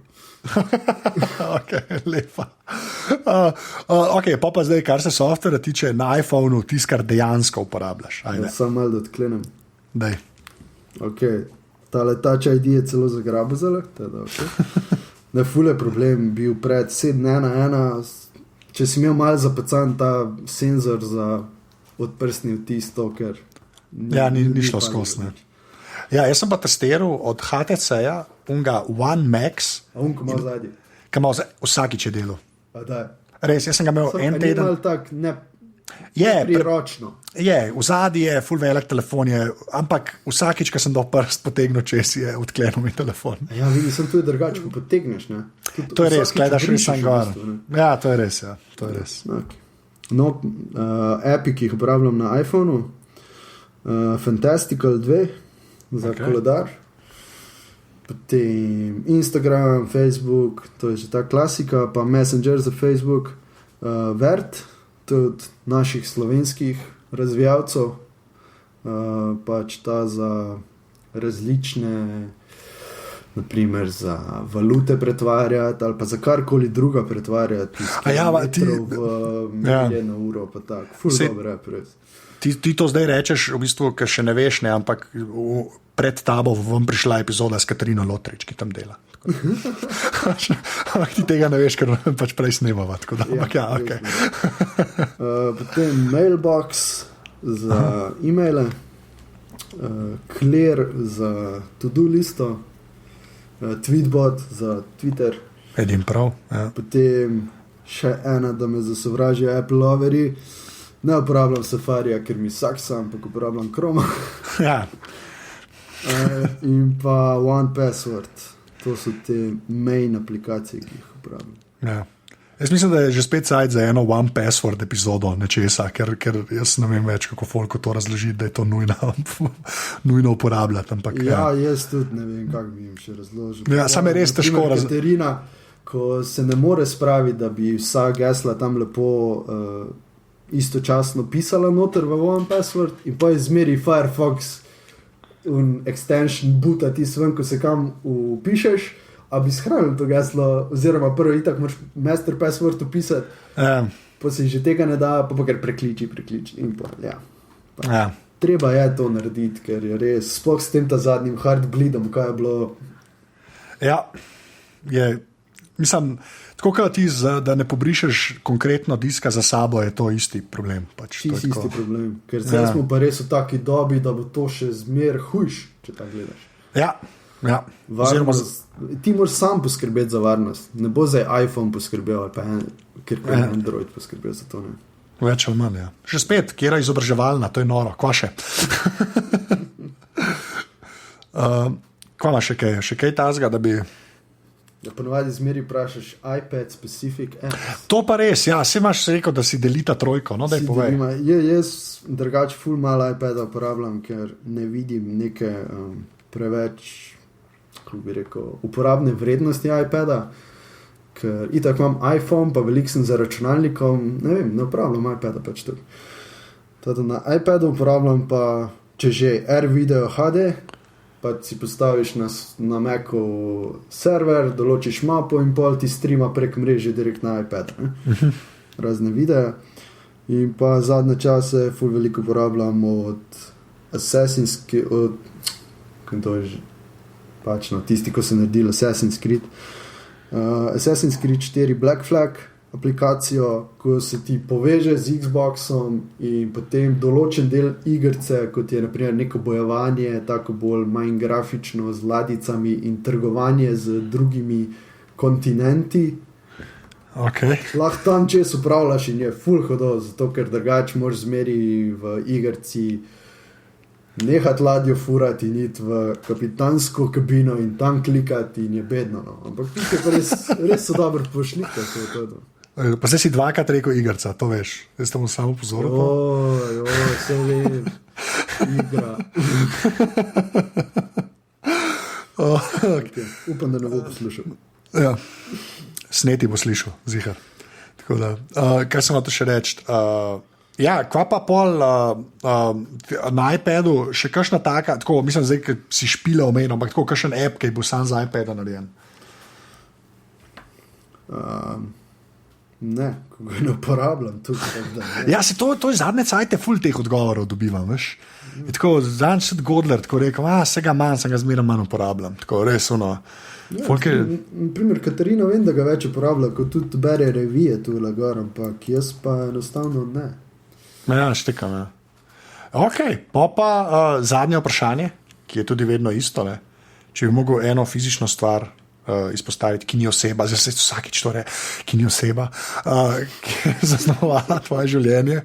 Ok, lepa. Okay, pa zdaj, kar se softvera tiče, na iPhonu tisto, kar dejansko uporabljaš. Ja, samo malo da odklenem. Daj. Okay. Tale Touch ID je celo zagrabil zale. Okay. Ne, ful je problem bil pred 7.1.1. Če si imel malo zapecan ta senzor za odprstni vtis, to, ker ni šlo skozi. Ja, jaz sem pa testiral od HTC-ja, unga One Max. Unko ima zadnji. Ki ima vsakič je delo. Res, jaz sem ga imel en teden. Je malo tak, ne priročno. V zadnji je full velik telefon, ampak vsakič, ko sem do prst potegnil čez, je odklenil mi telefon. Ja, vidim, sem tudi drugače, ko potegneš. To je res, gledaš res sam gor. Ja, to je res. Ja. To je res. Okay. No, api, ki jih uporabljam na iPhonu, Fantastical 2 za koledar, potem Instagram, Facebook, to je že ta klasika, pa Messenger za Facebook, Vert, tudi naših slovenskih razvijalcev, pač ta za različne, naprimer za valute pretvarjati ali pa za karkoli druga pretvarjati, milje na uro, pa tako, ful dobro je pres. Ti to zdaj rečeš, v bistvu, ker še ne veš, ampak pred tabo vam prišla epizoda s Katarino Lotrič, ki tam dela. Ti tega ne veš, ker pač prej snemava. Okay. Potem Mailbox za e-maile, Clear za to-do listo, Tweetbot za Twitter. Edim prav. Ja. Potem še ena, da me zasovražijo Apple loveri. Ne uporabljam Safarija, ker mi saksa, ampak uporabljam Chroma. Ja. In pa OnePassword. To so te main aplikacije, ki jih uporabljam. Ja. Jaz mislim, da je že spet sajt za eno OnePassword epizodo nečesa, ker jaz ne vem več, kako folko to razložiti, da je to nujno uporabljati. Ampak, ja, jaz tudi ne vem, kako bi jim še razložil. Ja, samo je res težko razložiti. Katerina, ko se ne more spraviti, da bi vsa gesla tam lepo istočasno pisala noter v OnePassword in pa izmeri Firefox in extension boota ti sven, ko se kam upišeš, a bi shranil to geslo, oziroma prvo itak moraš master password upisati, pa se že tega ne da, pa kar prekliči in pa, ja. Treba je to narediti, ker je res, sploh s tem ta zadnjim Heartbleedom, kaj je bilo. Ja, mislim, tako kot ti, da ne pobrišeš konkretno diska za sabo, je to isti problem. Pač, isti problem, ker zdaj smo pa res v taki dobi, da bo to še zmer hujš, če tako gledaš. Ja. Ti moraš sam poskrbeti za varnost. Ne bo zdaj iPhone poskrbel, ali pa Android poskrbel za to. Ne? Več ali manj, ja. Še spet, kjera izobraževalna, to je noro. Kva še? Kva ima še kaj? Še kaj tazga, da bi... Da ponovadi zmeri vprašaš iPad specific apps. To pa res, ja. Se imaš rekel, da si delita trojko, no, da je povej. Jaz drugače ful malo iPada uporabljam, ker ne vidim neke preveč, kako bi rekel, uporabne vrednosti iPada, ker itak imam iPhone, pa veliko sem za računalnikom, ne uporabljam iPada pač tudi. Teda na iPadu uporabljam pa, če že AirVideo HD, pa si postaviš na Macu server, določiš mapo in pol ti streama prek mreže direkt na iPad. Razne videe. In pa zadnje čase ful veliko uporabljam od Assassin's Creed, tisti, ko so naredili Assassin's Creed. Assassin's Creed 4 Black Flag aplikacijo, ko se ti poveže z Xboxom in potem določen del igrice, kot je naprimer neko bojevanje, tako bolj manj grafično z ladicami in trgovanje z drugimi kontinenti. Okay. Lahko tam čez upravljaš in je ful hodo, zato ker drugače moraš zmeri v igrici nehati ladjo furati in iti v kapitansko kabino in tam klikati in je bedno. No. Ampak tukaj pa res so dobro pošljika. Pa zdaj si dvakrat rekel igrca, to veš. Zdaj ste mu samo pozoril. Se vem. Igra. Okay. Upam, da ne bo poslušal. Ja. Sneti bo slišal, zihar. Tako da, kaj sem to še reči? Ja, kva pa pol na iPadu, še kakšna taka, tako, mislim zdaj, ki si špila omenil, ampak tako kakšen app, ki bo sam za iPada narejen? Ne, ko ga ne uporabljam tukaj. Ja, to je zadnje cajte, ful teh odgovorov dobivam, veš. Tako, zadnjič tudi Godler, tako rekel, vsega manj, sem ga zmeraj manj uporabljam. Tako, res, Naprimer, Katarina vem, da ga več uporablja, kot tudi bere revije tule gor, ampak jaz pa enostavno ne. Ja, štekam, ja. Ok, pa zadnje vprašanje, ki je tudi vedno isto, ne. Če bi mogel eno fizično stvar izpostaviti, ki ni oseba, zdaj se vsakič to ki ni oseba, ki je zaznamovala tvoje življenje,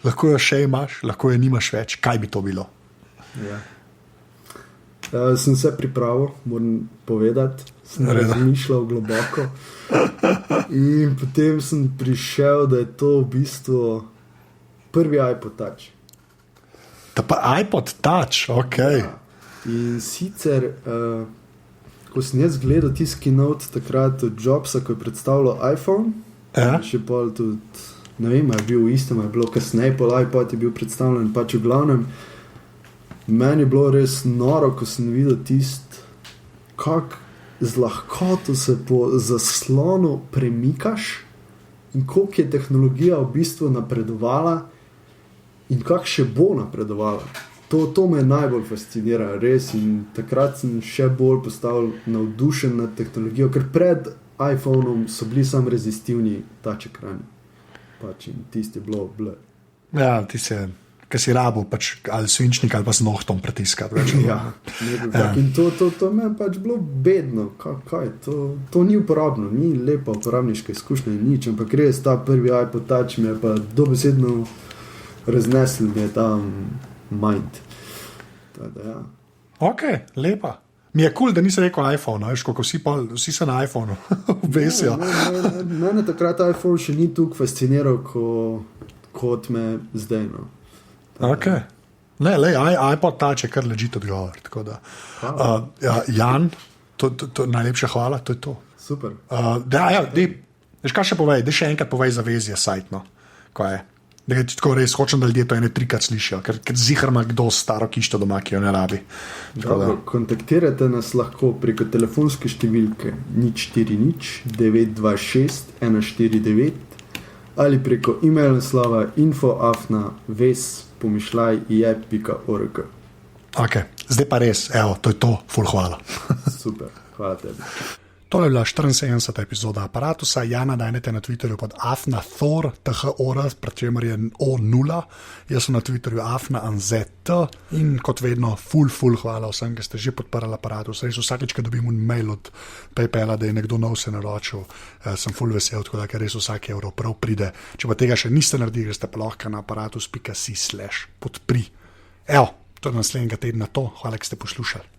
lahko jo še imaš, lahko jo nimaš več, kaj bi to bilo? Ja. Sem se pripravil, moram povedati, sem razmišljal globoko in potem sem prišel, da je to v bistvu prvi iPod Touch. iPod Touch, ok. Ja. In sicer, ko sem jaz gledal tisti keynote takrat od Jobsa, ko je predstavljal iPhone, še pol tudi, ne vem, je bil istem, je bilo kasneje, pol iPod je bil predstavljen, pač v glavnem, meni je bilo res noro, ko sem videl kako z lahkoto se po zaslonu premikaš in koliko je tehnologija v bistvu napredovala in kako še bo napredovala. To me najbolj fascinira, res, in takrat sem še bolj postal navdušen nad tehnologijo, ker pred iPhoneom so bili samo rezistivni touch ekrani. Pač in tisti je bilo ble. Ja, ti se... Ker si rabo, pač, ali svinčnik, ali pa z nohtom pritiskati. Ja, in to me je pač bilo bedno. Kaj? To ni uporabno, ni lepa uporabniška izkušnja in nič, ampak res ta prvi iPod Touch me je pa dobesedno raznesel, mi je ta mind. Tada, ja. Ok, lepa. Mi je cool, da nisi rekel iPhone, veš, kako vsi so na iPhoneu obesijo. Mene takrat iPhone še ni tukaj fasciniral, kot me zdaj, no. Ok. Ne, iPod Touch je kar ležit odgovor. Tako da. Jan, to najlepša hvala, to je to. Super. Veš, kaj še povej? Daj še enkrat povej za vezje sajt, no. Kaj je? Da tako res hočem, da ljudje to ene trikrat slišijo, ker ziher ima kdo staro kišto doma, ki jo ne rabi. Dobro, kontaktirate nas lahko preko telefonske številke 040 926 149 ali preko e-mail naslova info@ves.je.org. Ok, zdaj pa res, evo, to je to, ful hvala. Super, hvala tebi. Tole je bila 74. epizoda Aparatusa. Jana najdete na Twitterju pod afnathor, thor, pri čemer je O0. Jaz sem na Twitterju afnaanzet in kot vedno ful hvala vsem, ki ste že podprli Aparatus. Res vsakič, ko dobim mail od PayPala, da je nekdo nov se naročil, sem ful vesel, tako da res vsak evro prav pride. Če pa tega še niste naredili, ste pa lahko na aparatus.si/podpri. Evo, to je naslednjega tedna to. Hvala, ki ste poslušali.